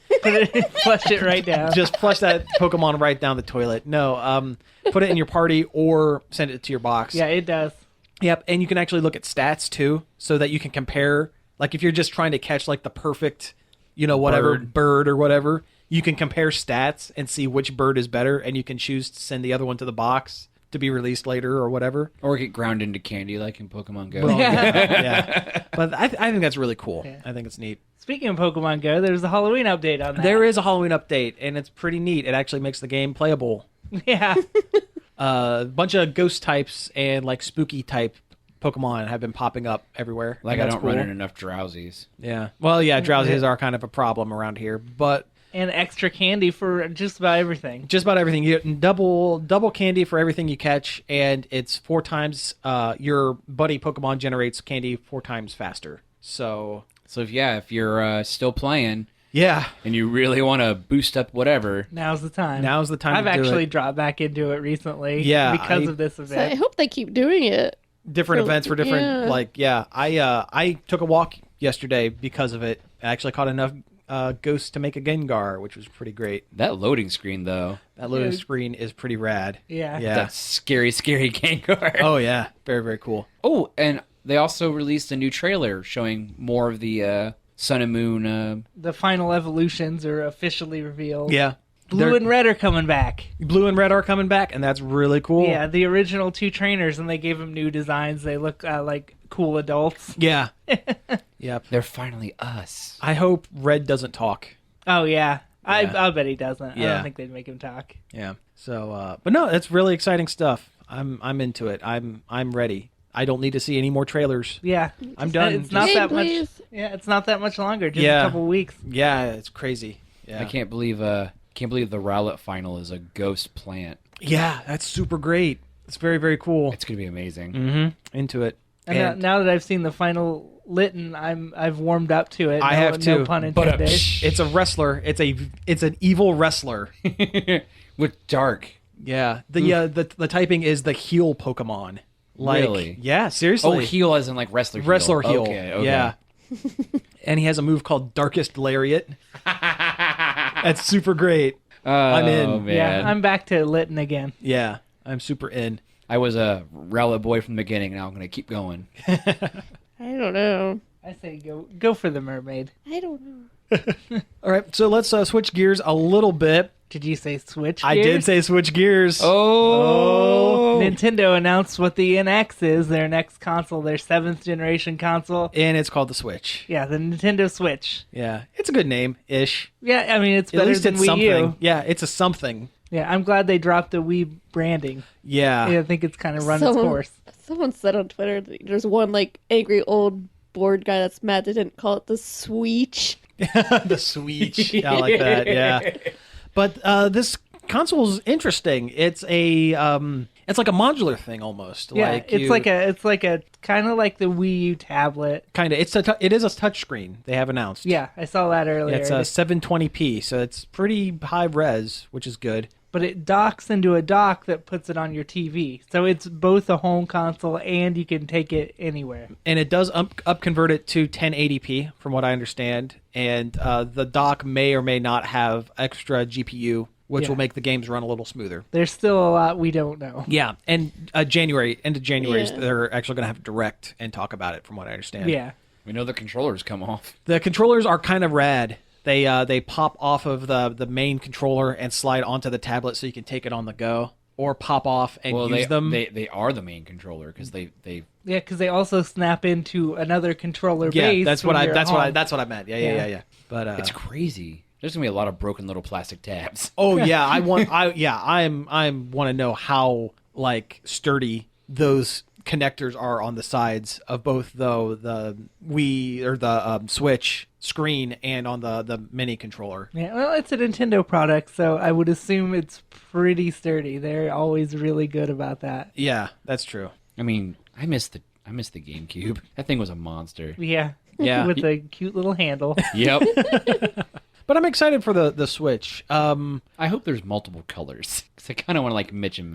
Flush it right down. Just flush that Pokemon right down the toilet. No, put it in your party or send it to your box. Yeah, it does. Yep, and you can actually look at stats too, so that you can compare. If you're just trying to catch the perfect, whatever bird or whatever, you can compare stats and see which bird is better, and you can choose to send the other one to the box to be released later or whatever. Or get ground into candy like in Pokemon Go. Well, yeah. But I think that's really cool. Yeah. I think it's neat. Speaking of Pokemon Go, there's a Halloween update on that. There is a Halloween update, and it's pretty neat. It actually makes the game playable. Yeah. A bunch of ghost types and like spooky type Pokemon have been popping up everywhere. Like and I that's don't run cool. into enough drowsies. Yeah. Well, yeah, drowsies are kind of a problem around here, but And extra candy for just about everything. just about everything. You get double candy for everything you catch, and it's 4 times your buddy Pokemon generates candy 4 times faster. So So if you're still playing yeah, and you really want to boost up whatever, Now's the time. now's the time I've to do actually it. dropped back into it recently. Yeah, because I- of this So I event. hope they keep doing it. Different So, events for different yeah. I took a walk yesterday because of it. I actually caught enough ghosts to make a Gengar, which was pretty great. that loading screen though, That loading Yeah. screen is pretty rad. Yeah. Yeah. that scary Gengar. Oh yeah, very very cool. Oh, and they also released a new trailer showing more of the Sun and Moon. The final evolutions are officially revealed. Yeah, Blue and red are coming back. Blue and red are coming back, and that's really cool. Yeah, the original 2 trainers, and they gave them new designs. They look like cool adults. Yeah. Yep. They're finally us. I hope Red doesn't talk. Oh, yeah. Yeah. I bet he doesn't. I Yeah. don't think they'd make him talk. Yeah. So, but no, it's really exciting stuff. I'm into it. I'm ready. I don't need to see any more trailers. Yeah. I'm done. It's not Just- that much. please. Yeah, it's not that much longer. Just Yeah. a couple weeks. Yeah, it's crazy. Yeah. I can't believe the Rowlet final is a ghost plant. Yeah, that's super great. It's very very cool. It's gonna be amazing. Mm-hmm. Into it. And now that I've seen the final Litten, I've warmed up to it. I have No too. pun But intended. It's a wrestler. It's an evil wrestler. With dark. Yeah. The typing is the heal Pokemon. Like, Really? Yeah, seriously. Oh, heal as in like wrestler heal. Wrestler heal. Okay. Yeah. And he has a move called Darkest Lariat. That's super great. I'm in. Oh, man. Yeah, I'm back to Litten again. Yeah, I'm super in. I was a Rowlet boy from the beginning, now I'm gonna keep going. I don't know. I say go for the mermaid. I don't know. All right, so let's switch gears a little bit. Did you say switch? I did gears? say switch gears. Oh, Nintendo announced what the NX is, their next console, their 7th generation console. And it's called the Switch. Yeah, the Nintendo Switch. Yeah, it's a good name-ish. Yeah, I mean, it's At better least than it's Wii something. U. Yeah, it's a something. Yeah, I'm glad they dropped the Wii branding. Yeah. Yeah, I think it's kind of run its Someone- course. Someone said on Twitter that there's one like angry old bored guy that's mad they didn't call it the Switch. The Switch. I like that. Yeah. But this console's interesting. It's it's like a modular thing almost. Yeah, like it's like a kind of like the Wii U tablet. kind of. It is a touchscreen. They have announced. Yeah, I saw that earlier. It's a 720p, so it's pretty high res, which is good. But it docks into a dock that puts it on your TV. So it's both a home console and you can take it anywhere. And it does up convert it to 1080p, from what I understand. And the dock may or may not have extra GPU, which Yeah. will make the games run a little smoother. There's still a lot we don't know. Yeah, and end of January, Yeah. they're actually going to have a direct and talk about it, from what I understand. Yeah. we know the controllers come off. The controllers are kind of rad. They pop off of the main controller and slide onto the tablet, so you can take it on the go, or pop off and use them. They are the main controller because they Yeah, because they also snap into another controller yeah, base. that's when what you're at home. that's what I meant. Yeah. Yeah. But it's crazy. There's gonna be a lot of broken little plastic tabs. oh yeah, I want to know how like sturdy those connectors are on the sides of both the Wii or the Switch screen and on the mini controller. Yeah, well, it's a Nintendo product, so I would assume it's pretty sturdy. They're always really good about that. Yeah, that's true. I mean, I miss the GameCube. That thing was a monster. Yeah. Yeah. With a cute little handle. Yep. But I'm excited for the Switch. I hope there's multiple colors because I kind of want to like mix and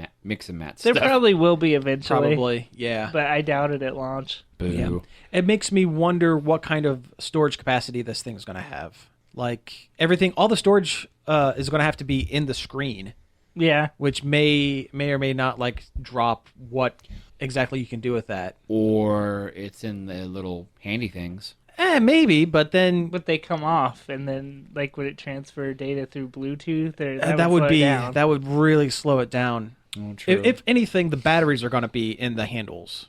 match There stuff. probably will be eventually. Probably, yeah. But I doubt it at launch. Boo. Yeah. It makes me wonder what kind of storage capacity this thing's going to have. Like everything, all the storage is going to have to be in the screen, Yeah. which may or may not like drop what exactly you can do with that. Or it's in the little handy things. Yeah, maybe, but then But they come off, and then like would it transfer data through Bluetooth? Or that would would slow it be down. that would really slow it down. true. If anything, the batteries are going to be in the handles.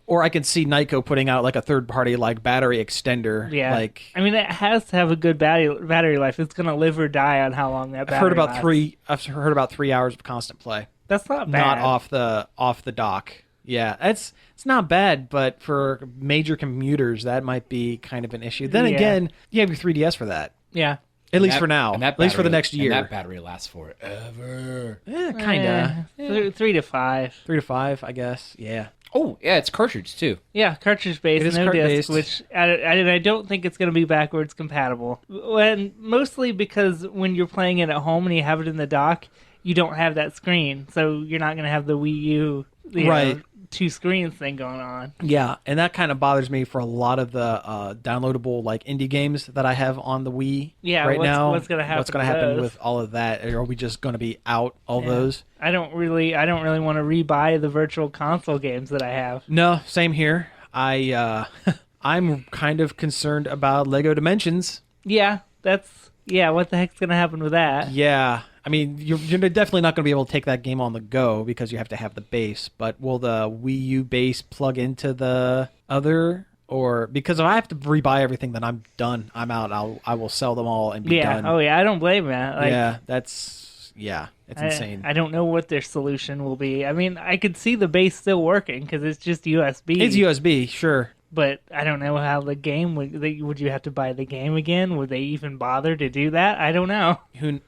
Or I could see Nyko putting out like a third party like battery extender. Yeah, Like I mean, it has to have a good battery life. It's gonna live or die on how long that I've battery. heard about lasts. I've heard about 3 hours of constant play. That's not bad. Not off the dock. Yeah, it's not bad, but for major commuters, that might be kind of an issue. Then Yeah. again, you have your 3DS for that. Yeah, At least for now. And that At least for the battery- next year. And that battery lasts forever. Kinda. 3 to 5. 3 to 5, I guess. Yeah. Oh, yeah, it's cartridge, too. Yeah, cartridge based, It is no cart-based. disc, which I don't think it's going to be backwards compatible. And mostly because when you're playing it at home and you have it in the dock, you don't have that screen, so you're not going to have the Wii U, Right. 2 screens thing going on. Yeah, and that kind of bothers me for a lot of the downloadable like indie games that I have on the Wii Yeah, right now. what's gonna happen What's going to to happen those? with all of that? Are we just going to be out all Yeah. those? I don't really want to rebuy the virtual console games that I have. No, same here. I'm kind of concerned about Lego Dimensions. Yeah, what the heck's going to happen with that? Yeah, I mean, you're definitely not going to be able to take that game on the go because you have to have the base. But will the Wii U base plug into the other? Or because if I have to rebuy everything, then I'm done. I'm out. I will sell them all and be Yeah, done. oh yeah, I don't blame that. Like, it's insane. I don't know what their solution will be. I mean, I could see the base still working because it's just USB. It's USB, sure. But I don't know how the game would you have to buy the game again? Would they even bother to do that? I don't know. Who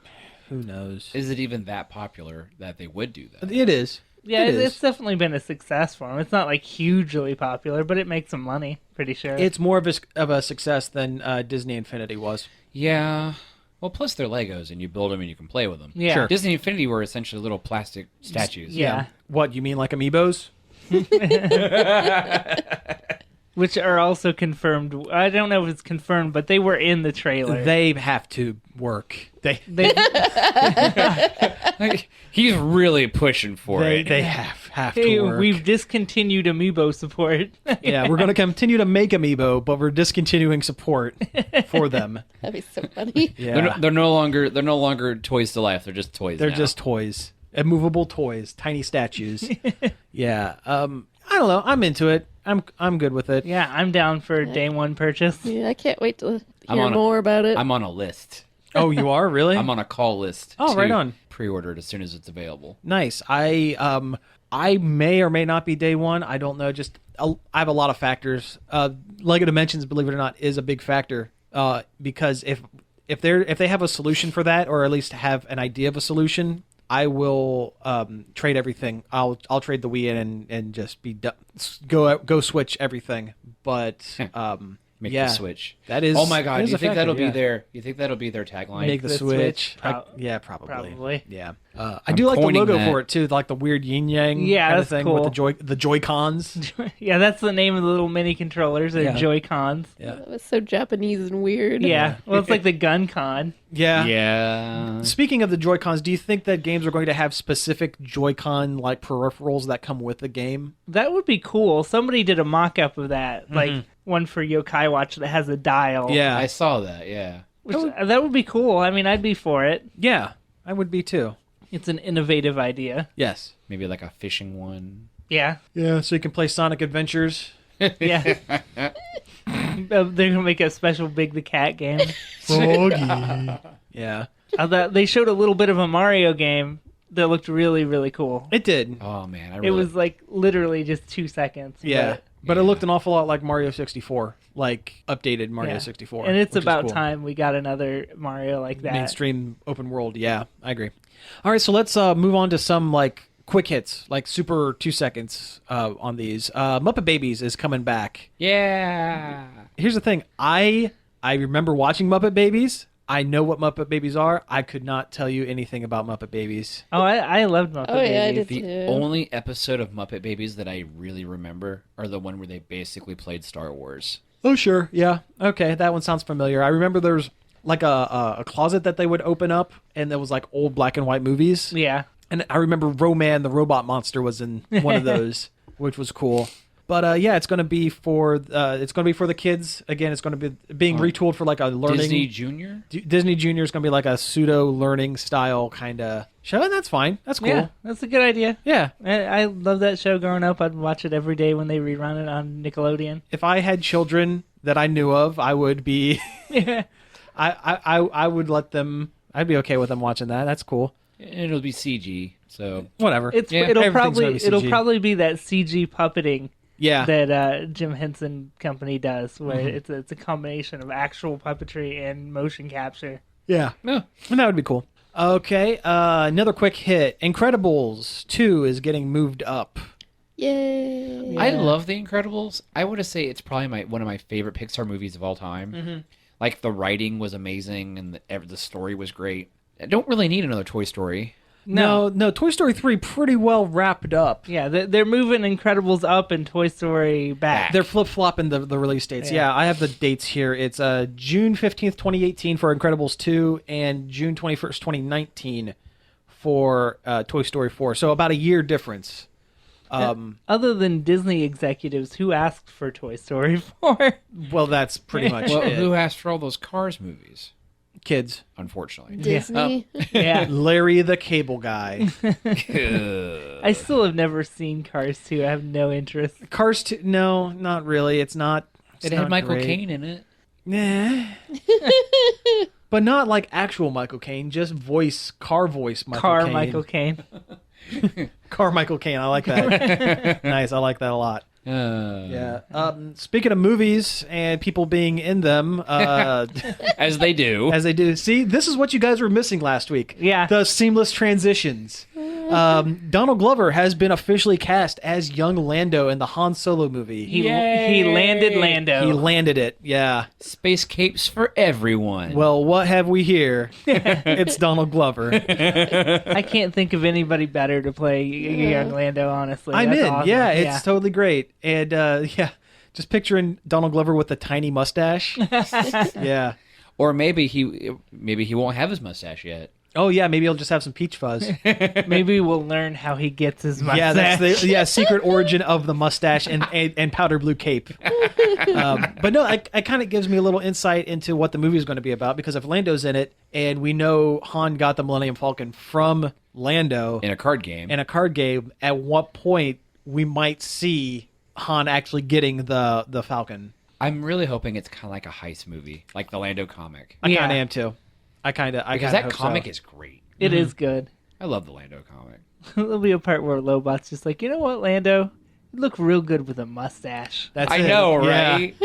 knows? Is it even that popular that they would do that? It is. Yeah, It is. it's definitely been a success for them. It's not like hugely popular, but it makes some money. Pretty sure. It's more of a success than Disney Infinity was. Yeah. Well, plus they're Legos, and you build them and you can play with them. Yeah. Sure. Disney Infinity were essentially little plastic statues. Yeah. What, you mean like Amiibos? Which are also confirmed. I don't know if it's confirmed, but they were in the trailer. They have to work. They Like, he's really pushing for it. they have Hey, to work. we've discontinued Amiibo support. Yeah, we're going to continue to make Amiibo, but we're discontinuing support for them. That'd be so funny. Yeah, They're no longer toys to life. They're just toys. they're now. just toys, immovable toys, tiny statues. Yeah, I don't know. I'm into it. I'm good with it. Yeah, I'm down for day one purchase. Yeah, I can't wait to I'm hear on a- more about it. I'm on a list. Oh, you are really? I'm on a call list. Oh, to right on. Pre-order it as soon as it's available. Nice. I may or may not be day one. I don't know. Just I have a lot of factors. Lego Dimensions, believe it or not, is a big factor. Because if they have a solution for that, or at least have an idea of a solution, I will trade everything. I'll trade the Wii in and just be done. Go switch everything. But Make yeah, the switch. that is. Oh my that god! is You a think factor, that'll yeah. be their? You think that'll be their tagline? Make the the switch. Switch? Yeah, probably. Probably. Yeah. I I'm do like the coining logo that. for it too, like the weird yin yang Yeah, kind of that's thing cool. with the Joy Cons. Yeah, that's the name of the little mini controllers. They're Yeah. Joy-Cons. Yeah. That was so Japanese and weird. Yeah. Well, it's like the gun con. Yeah. Yeah. Speaking of the Joy-Cons, do you think that games are going to have specific Joy-Con like peripherals that come with the game? That would be cool. Somebody did a mock-up of that, like one for Yokai Watch that has a dial. Yeah. I saw that. Yeah. Which, that would be cool. I mean, I'd be for it. Yeah. I would be too. It's an innovative idea. Yes. Maybe like a fishing one. Yeah. Yeah, so you can play Sonic Adventures. Yeah. They're going to make a special Big the Cat game. Yeah. They showed a little bit of a Mario game that looked really, really cool. It did. Oh man, I It really, was like literally just 2 seconds. Yeah. But it looked an awful lot like Mario 64, like updated Mario Yeah. 64. And it's which is about cool. time we got another Mario like that. Mainstream open world. Yeah, I agree. All right, so let's move on to some like quick hits, like super 2 seconds on these. Muppet Babies is coming back. yeah. Here's the thing. I remember watching Muppet Babies. I know what Muppet Babies are. I could not tell you anything about Muppet Babies. Oh, I loved Muppet Oh, yeah, I Babies. did. The too. only episode of Muppet Babies that I really remember are the one where they basically played Star Wars. Oh, sure. Yeah. Okay, that one sounds familiar. I remember there's like a closet that they would open up, and there was like old black and white movies. Yeah. And I remember Roman, the robot monster, was in one of those, which was cool. But yeah, it's going to be for the kids. Again, it's going to be being retooled for like a learning. Disney Junior? Disney Junior is going to be like a pseudo learning style kind of show, and that's fine. That's cool. Yeah, that's a good idea. Yeah. I love that show growing up. I'd watch it every day when they rerun it on Nickelodeon. If I had children that I knew of, I would be. Yeah. I would let them. I'd be okay with them watching that. That's cool. It'll be CG, so Whatever. It'll everything's probably gonna be CG. it'll probably be that CG puppeting Yeah. that Jim Henson Company does, where it's a combination of actual puppetry and motion capture. Yeah. Yeah. And that would be cool. Okay. Another quick hit. Incredibles 2 is getting moved up. Yay! I love The Incredibles. I would say it's probably one of my favorite Pixar movies of all time. Mm-hmm. Like, the writing was amazing, and the story was great. I don't really need another Toy Story. No, Toy Story 3 pretty well wrapped up. Yeah, they're moving Incredibles up and Toy Story back. They're flip-flopping the release dates. Yeah, I have the dates here. It's June 15th, 2018 for Incredibles 2 and June 21st, 2019 for Toy Story 4. So about a year difference. Other than Disney executives, who asked for Toy Story 4? Well, that's pretty much Well, it. who asked for all those Cars movies? Kids. Unfortunately. Disney. Yeah. Larry the Cable Guy. I still have never seen Cars 2. I have no interest. Cars 2, no, not really. It's not. It's It not had Michael great. Caine in it. Nah. But not like actual Michael Caine, just car voice Michael Car Caine. Michael Caine. Car Michael Caine. I like that. Nice. I like that a lot. Yeah. Speaking of movies and people being in them, As they do. as they do. See, this is what you guys were missing last week. Yeah. The seamless transitions. Donald Glover has been officially cast as young Lando in the Han Solo movie. He Yay. landed Lando. He landed it. Yeah. Space capes for everyone. Well, what have we here? It's Donald Glover. I can't think of anybody better to play young Lando, honestly. I'm That's in. awesome. Yeah, it's totally great. And yeah, just picturing Donald Glover with the tiny mustache. Yeah. Or maybe he won't have his mustache yet. Oh yeah, maybe he'll just have some peach fuzz. Maybe we'll learn how he gets his mustache. Yeah, that's the secret origin of the mustache and powder blue cape. But no, it kind of gives me a little insight into what the movie is going to be about, because if Lando's in it, and we know Han got the Millennium Falcon from Lando In a card game. in a card game, at what point we might see Han actually getting the Falcon. I'm really hoping it's kind of like a heist movie, like the Lando comic. I Yeah. kind of am too. Because that comic is great. It is good. I love the Lando comic. There'll be a part where Lobot's just like, you know what, Lando? You look real good with a mustache. That's I it. know, Yeah. right?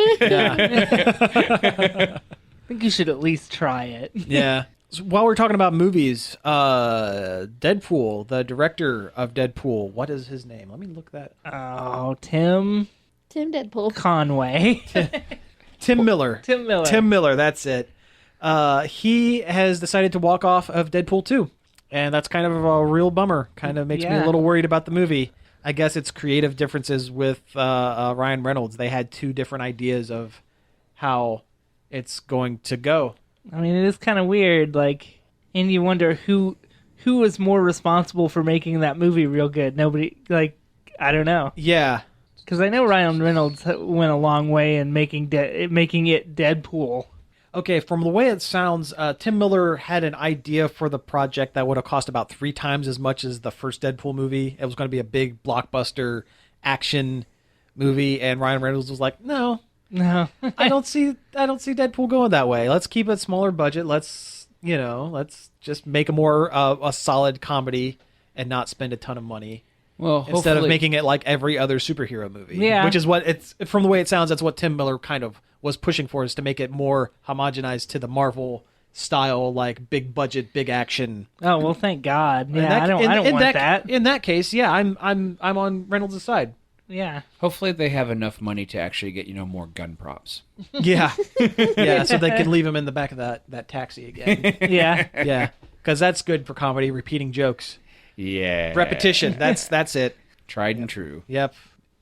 I think you should at least try it. Yeah. So while we're talking about movies, Deadpool, the director of Deadpool, what is his name? Let me look that. Oh, Tim Deadpool. Conway. Tim Miller. Tim Miller. Tim Miller, that's it. He has decided to walk off of Deadpool 2, and that's kind of a real bummer. Kind of makes me a Yeah. little worried about the movie. I guess it's creative differences with Ryan Reynolds. They had two different ideas of how it's going to go. I mean, it is kind of weird, like, and you wonder who was more responsible for making that movie real good. Nobody, like, I don't know. Yeah. Because I know Ryan Reynolds went a long way in making it Deadpool. Okay, from the way it sounds, Tim Miller had an idea for the project that would have cost about 3 times as much as the first Deadpool movie. It was going to be a big blockbuster action movie, and Ryan Reynolds was like, "No, No. I don't see Deadpool going that way. Let's keep it smaller budget. Let's just make a more a solid comedy and not spend a ton of money." Well, Instead of making it like every other superhero movie. Yeah. Which is what it's, from the way it sounds, that's what Tim Miller kind of was pushing for, is to make it more homogenized to the Marvel style, like big budget, big action. Oh well, thank God. In Yeah, that- I don't in want that. In that case, yeah, I'm on Reynolds' side. Yeah. hopefully they have enough money to actually get more gun props. Yeah. Yeah, so they can leave him in the back of that taxi again. Yeah. Yeah. Because that's good for comedy, repeating jokes. Yeah, Repetition. That's it. tried and true. Yep.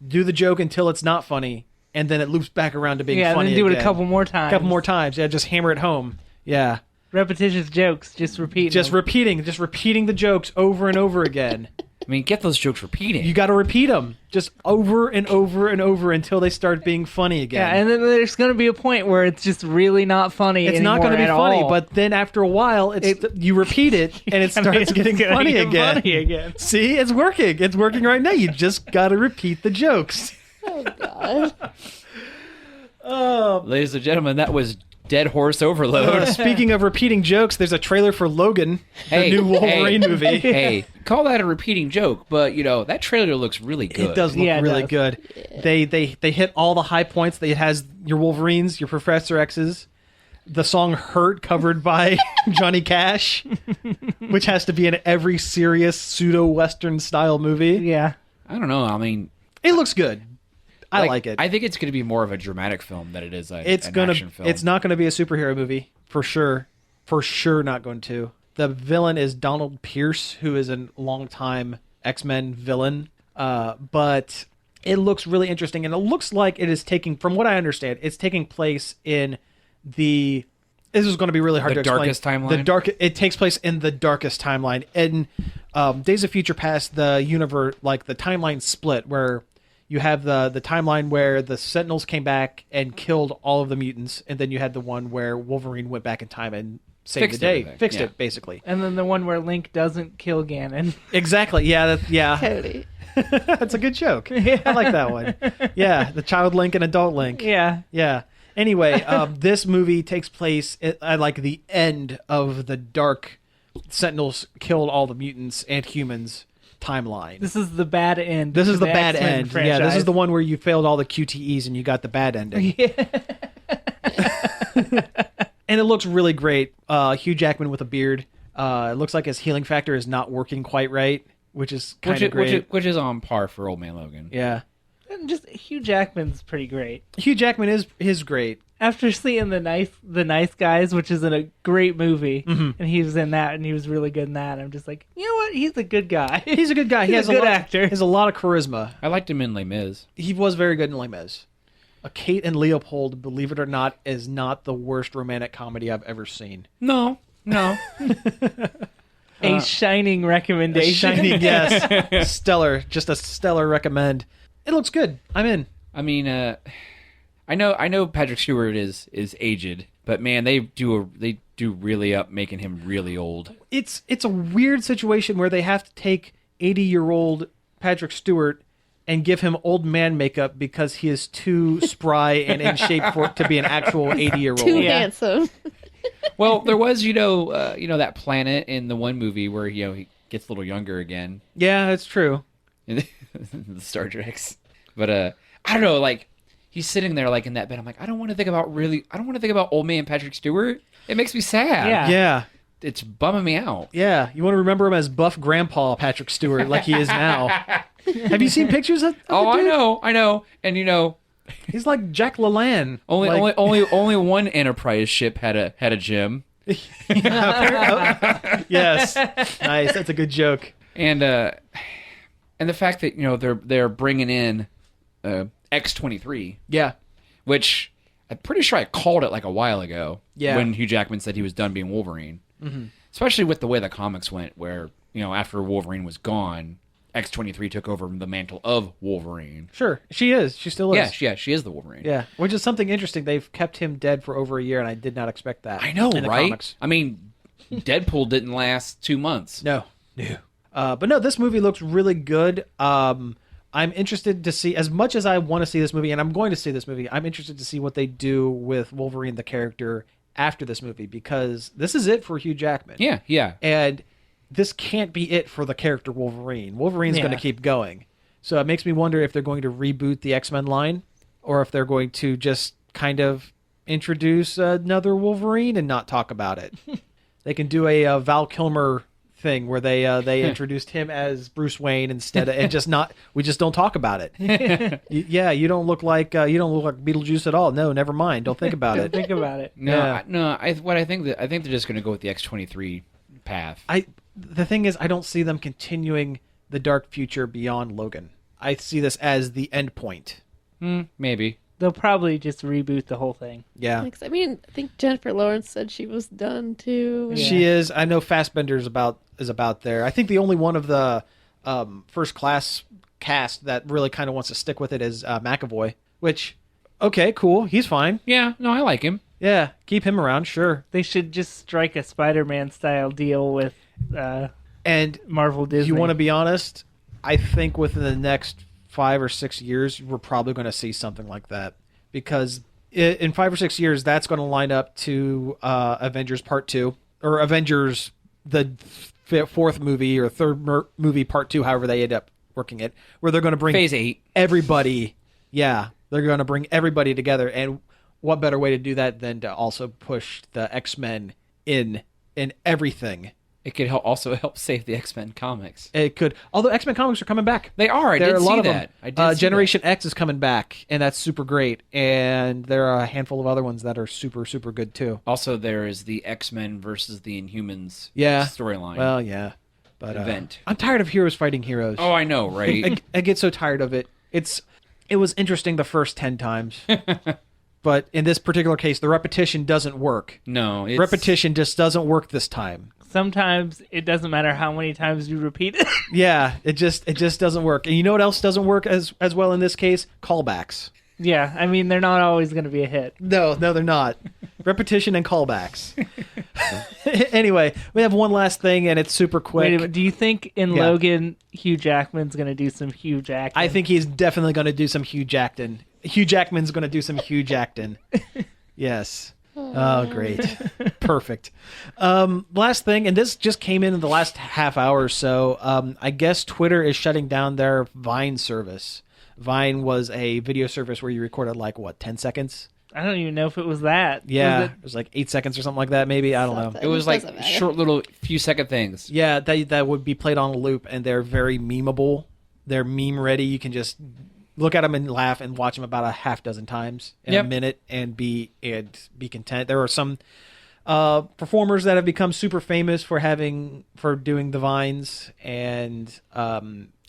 Do the joke until it's not funny, and then it loops back around to being Yeah, funny then do it again. a couple more times. A couple more times. Yeah, just hammer it home. Yeah. Repetitious jokes. Just repeat. Just repeating the jokes over and over again. I mean, get those jokes repeating. You got to repeat them just over and over and over until they start being funny again. Yeah, and then there's going to be a point where it's just really not funny. It's not going to be funny, all. but then after a while, you repeat it and it starts getting funny again. See, it's working. It's working right now. You just got to repeat the jokes. Oh God. Ladies and gentlemen, that was Dead Horse Overload. Speaking of repeating jokes, there's a trailer for Logan, the new Wolverine movie. Hey, call that a repeating joke, but that trailer looks really good. It does look really good. Yeah. They hit all the high points. It has your Wolverines, your Professor X's, the song "Hurt" covered by Johnny Cash, which has to be in every serious pseudo-Western style movie. Yeah. I don't know. I mean, It looks good. I like it. I think it's going to be more of a dramatic film than it is an It's action film. It's not gonna be a superhero movie for sure. For sure, not going to. The villain is Donald Pierce, who is a longtime X-Men villain. But it looks really interesting, and it looks like it is taking, from what I understand, it's taking place in the. This is going to be really hard to explain. darkest timeline? It takes place in the darkest timeline. In Days of Future Past, the universe, like the timeline split, where you have the timeline where the Sentinels came back and killed all of the mutants, and then you had the one where Wolverine went back in time and saved the day, fixed it, basically. And then the one where Link doesn't kill Ganon. Exactly. Yeah. Cody. That's a good joke. I like that one. Yeah, the child Link and adult Link. Yeah. Yeah. Anyway, this movie takes place at like the end of the dark Sentinels killed all the mutants and humans timeline. This is the bad end. This is the to bad X-Men end. franchise. Yeah, this is the one where you failed all the QTEs and you got the bad ending. And it looks really great. Hugh Jackman with a beard. It looks like his healing factor is not working quite right, which is kind of great. Which is on par for Old Man Logan. Yeah. And just Hugh Jackman's pretty great. Hugh Jackman is great. After seeing the nice Guys, which is in a great movie, and he was in that, and he was really good in that. I'm just like, you know what? He's a good guy. He's a good guy. He He's has a good lot, actor. He has a lot of charisma. I liked him in Les Mis. He was very good in Les Mis. Kate and Leopold, believe it or not, is not the worst romantic comedy I've ever seen. No. A shining recommendation. Shining, yes. Stellar. Just a stellar recommend. It looks good. I'm in. I mean, I know Patrick Stewart is aged, but man, they do really up making him really old. It's a weird situation where they have to take 80-year-old Patrick Stewart and give him old man makeup because he is too spry and in shape for it to be an actual 80-year-old. Too Yeah. handsome. Well, there was that planet in the one movie where he gets a little younger again Yeah, that's true. in the Star Treks. But I don't know, like he's sitting there like in that bed. I'm like, I don't want to think about old man Patrick Stewart. It makes me sad. Yeah. Yeah. It's bumming me out. Yeah. You want to remember him as buff grandpa Patrick Stewart like he is now. Have you seen pictures of the dude? I know. And He's like Jack LaLanne. only one Enterprise ship had a gym. Yes. Nice. That's a good joke. And the fact that they're bringing in X-23, Yeah. which I'm pretty sure I called it like a while ago. Yeah. When Hugh Jackman said he was done being Wolverine, especially with the way the comics went, where after Wolverine was gone, X-23 took over the mantle of Wolverine. Sure. She is. She still is. Yeah, she is the Wolverine. Yeah. Which is something interesting. They've kept him dead for over a year, and I did not expect that. I know, in the right? comics. I mean, Deadpool didn't last 2 months. No. But no, this movie looks really good. I'm interested to see, as much as I want to see this movie, and I'm going to see this movie, I'm interested to see what they do with Wolverine, the character, after this movie, because this is it for Hugh Jackman. Yeah. And this can't be it for the character Wolverine. Wolverine's going to keep going. So it makes me wonder if they're going to reboot the X-Men line, or if they're going to just kind of introduce another Wolverine and not talk about it. They can do a Val Kilmer thing where they introduced him as Bruce Wayne instead of, and we just don't talk about it. You don't look like Beetlejuice at all. No, never mind. Don't think about it. Think about it. I think they're just going to go with the X-23 path. The thing is, I don't see them continuing the dark future beyond Logan. I see this as the end point. Maybe. They'll probably just reboot the whole thing. Yeah. I mean, I think Jennifer Lawrence said she was done too. Yeah. She is. I know Fassbender's is about there. I think the only one of the first class cast that really kind of wants to stick with it is McAvoy, which, okay, cool. He's fine. Yeah, no, I like him. Yeah, keep him around, sure. They should just strike a Spider-Man style deal with And Marvel Disney. you want to be honest, I think within the next 5 or 6 years, we're probably going to see something like that. Because in 5 or 6 years, that's going to line up to Avengers Part 2, or Avengers, the fourth movie or third movie Part 2, however they end up working it, where they're going to bring Phase 8. everybody. Yeah, they're going to bring everybody together. And what better way to do that than to also push the X-Men in everything? It could also help save the X-Men comics. It could, although X-Men comics are coming back. They are. I There did are a lot see of that. them. I did see Generation X is coming back, and that's super great. And there are a handful of other ones that are super, super good too. that. Also, there is the X-Men versus the Inhumans storyline. Well, yeah. But Event. I'm tired of heroes fighting heroes. Oh, I know, right? I get so tired of it. It was interesting the first 10 times. But in this particular case, the repetition doesn't work. No. Repetition just doesn't work this time. Sometimes it doesn't matter how many times you repeat it. Yeah, it just doesn't work. And you know what else doesn't work as well in this case? Callbacks. Yeah, I mean, they're not always going to be a hit. No, they're not. Repetition and callbacks. Anyway, we have one last thing, and it's super quick. Wait a minute, do you think in Yeah. Logan, Hugh Jackman's going to do some Hugh Jackman? I think he's definitely going to do some Hugh Jackman. Hugh Jackman's going to do some Hugh Jackman. Yes. Oh, great. Perfect. Last thing, and this just came in the last half hour or so. I guess Twitter is shutting down their Vine service. Vine was a video service where you recorded 10 seconds? I don't even know if it was that. Yeah, Was it was 8 seconds or something like that, maybe. I don't know. Something. It was Doesn't matter. short little few second things. Yeah, that would be played on a loop, and they're very memeable. They're meme ready. You can just look at them and laugh and watch them about a half dozen times in a minute and be content. There are some performers that have become super famous for doing the Vines, and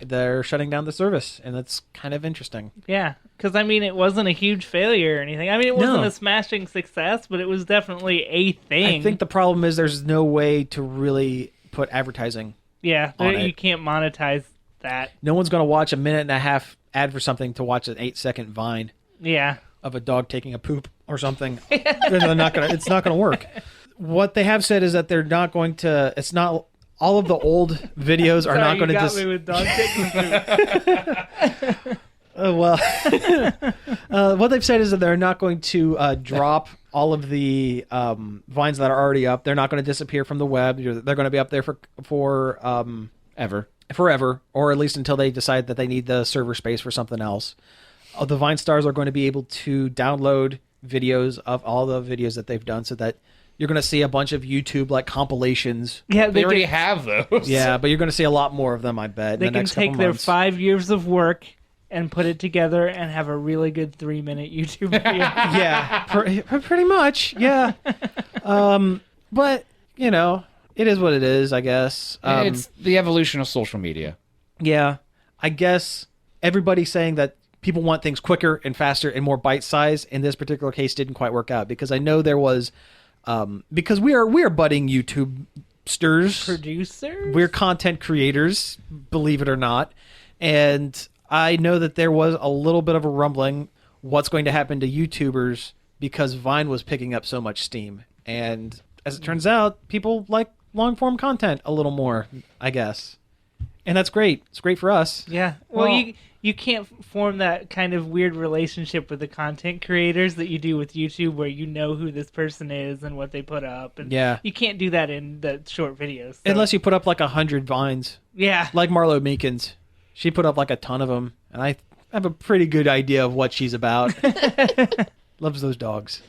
they're shutting down the service, and that's kind of interesting. Yeah, because I mean, it wasn't a huge failure or anything. I mean, it wasn't a smashing success, but it was definitely a thing. I think the problem is there's no way to really put advertising. Yeah, on you it. can't monetize that. No one's going to watch a minute and a half ad for something to watch an 8-second Vine Yeah. of a dog taking a poop or something. They're not gonna. It's not going to work. What they have said is that they're not going to. It's not. All of the old videos are not going to just. Me with dog taking poop. what they've said is that they're not going to drop all of the vines that are already up. They're not going to disappear from the web. They're going to be up there for forever, or at least until they decide that they need the server space for something else. The Vine stars are going to be able to download videos of all the videos that they've done, so that you're going to see a bunch of YouTube compilations. Yeah, They already have those. Yeah, but you're going to see a lot more of them, I bet. They in the can next take couple their months. 5 years of work and put it together and have a really good 3-minute YouTube video. Yeah, pretty much. Yeah. But it is what it is, I guess. It's the evolution of social media. Yeah, I guess everybody's saying that people want things quicker and faster and more bite size. In this particular case, didn't quite work out, because I know there was because we are budding YouTube sters. Producers? We're content creators, believe it or not, and I know that there was a little bit of a rumbling what's going to happen to YouTubers because Vine was picking up so much steam, and as it turns out, people like long form content a little more, I guess. And that's great. It's great for us. Yeah. Well, you can't form that kind of weird relationship with the content creators that you do with YouTube, where you know who this person is and what they put up. And Yeah. you can't do that in the short videos. So. Unless you put up 100 vines. Yeah. Like Marlo Meekins. She put up a ton of them, and I have a pretty good idea of what she's about. Loves those dogs.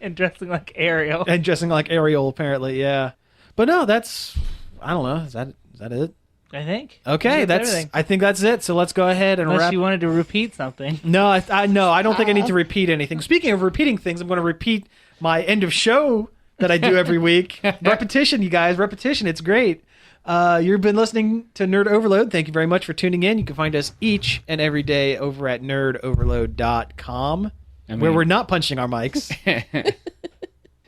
And dressing like Ariel. And dressing like Ariel, apparently, yeah. But no, I don't know. Is that it? I think. Okay, That's everything. I think that's it. So let's go ahead and Unless wrap. you wanted to repeat something. No, I don't think I need to repeat anything. Speaking of repeating things, I'm going to repeat my end of show that I do every week. Repetition, you guys. Repetition. It's great. You've been listening to Nerd Overload. Thank you very much for tuning in. You can find us each and every day over at nerdoverload.com, where we're not punching our mics.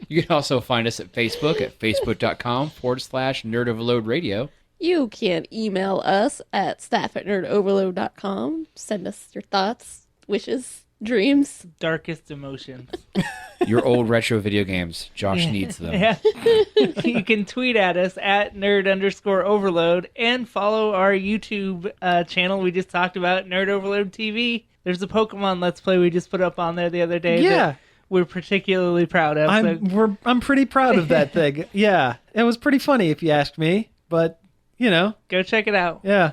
You can also find us at Facebook at facebook.com/nerdoverloadradio. You can email us at staff@nerdoverload.com. Send us your thoughts, wishes, dreams. Darkest emotions. Your old retro video games. Josh needs them. Yeah. You can tweet at us at nerd_overload and follow our YouTube channel we just talked about, Nerd Overload TV. There's a Pokemon Let's Play we just put up on there the other day. Yeah. That we're particularly proud of. I'm pretty proud of that thing. Yeah, it was pretty funny if you ask me, but Go check it out. yeah.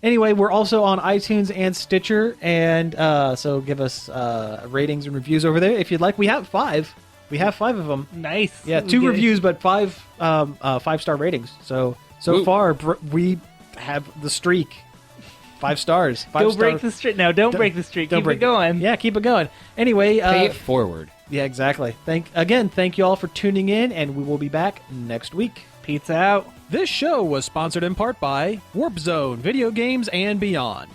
Anyway, we're also on iTunes and Stitcher, and so give us ratings and reviews over there if you'd like. We have 5. We have 5 of them. Nice. Yeah, 2 reviews, but 5 5-star ratings. So Woo. far we have the streak. 5 stars. Go break the streak. No, don't break the streak. Keep it going. Yeah, keep it going. Anyway, Pay it forward. yeah, exactly. Thank you all for tuning in, and we will be back next week. Pizza out. This show was sponsored in part by Warp Zone Video Games and Beyond.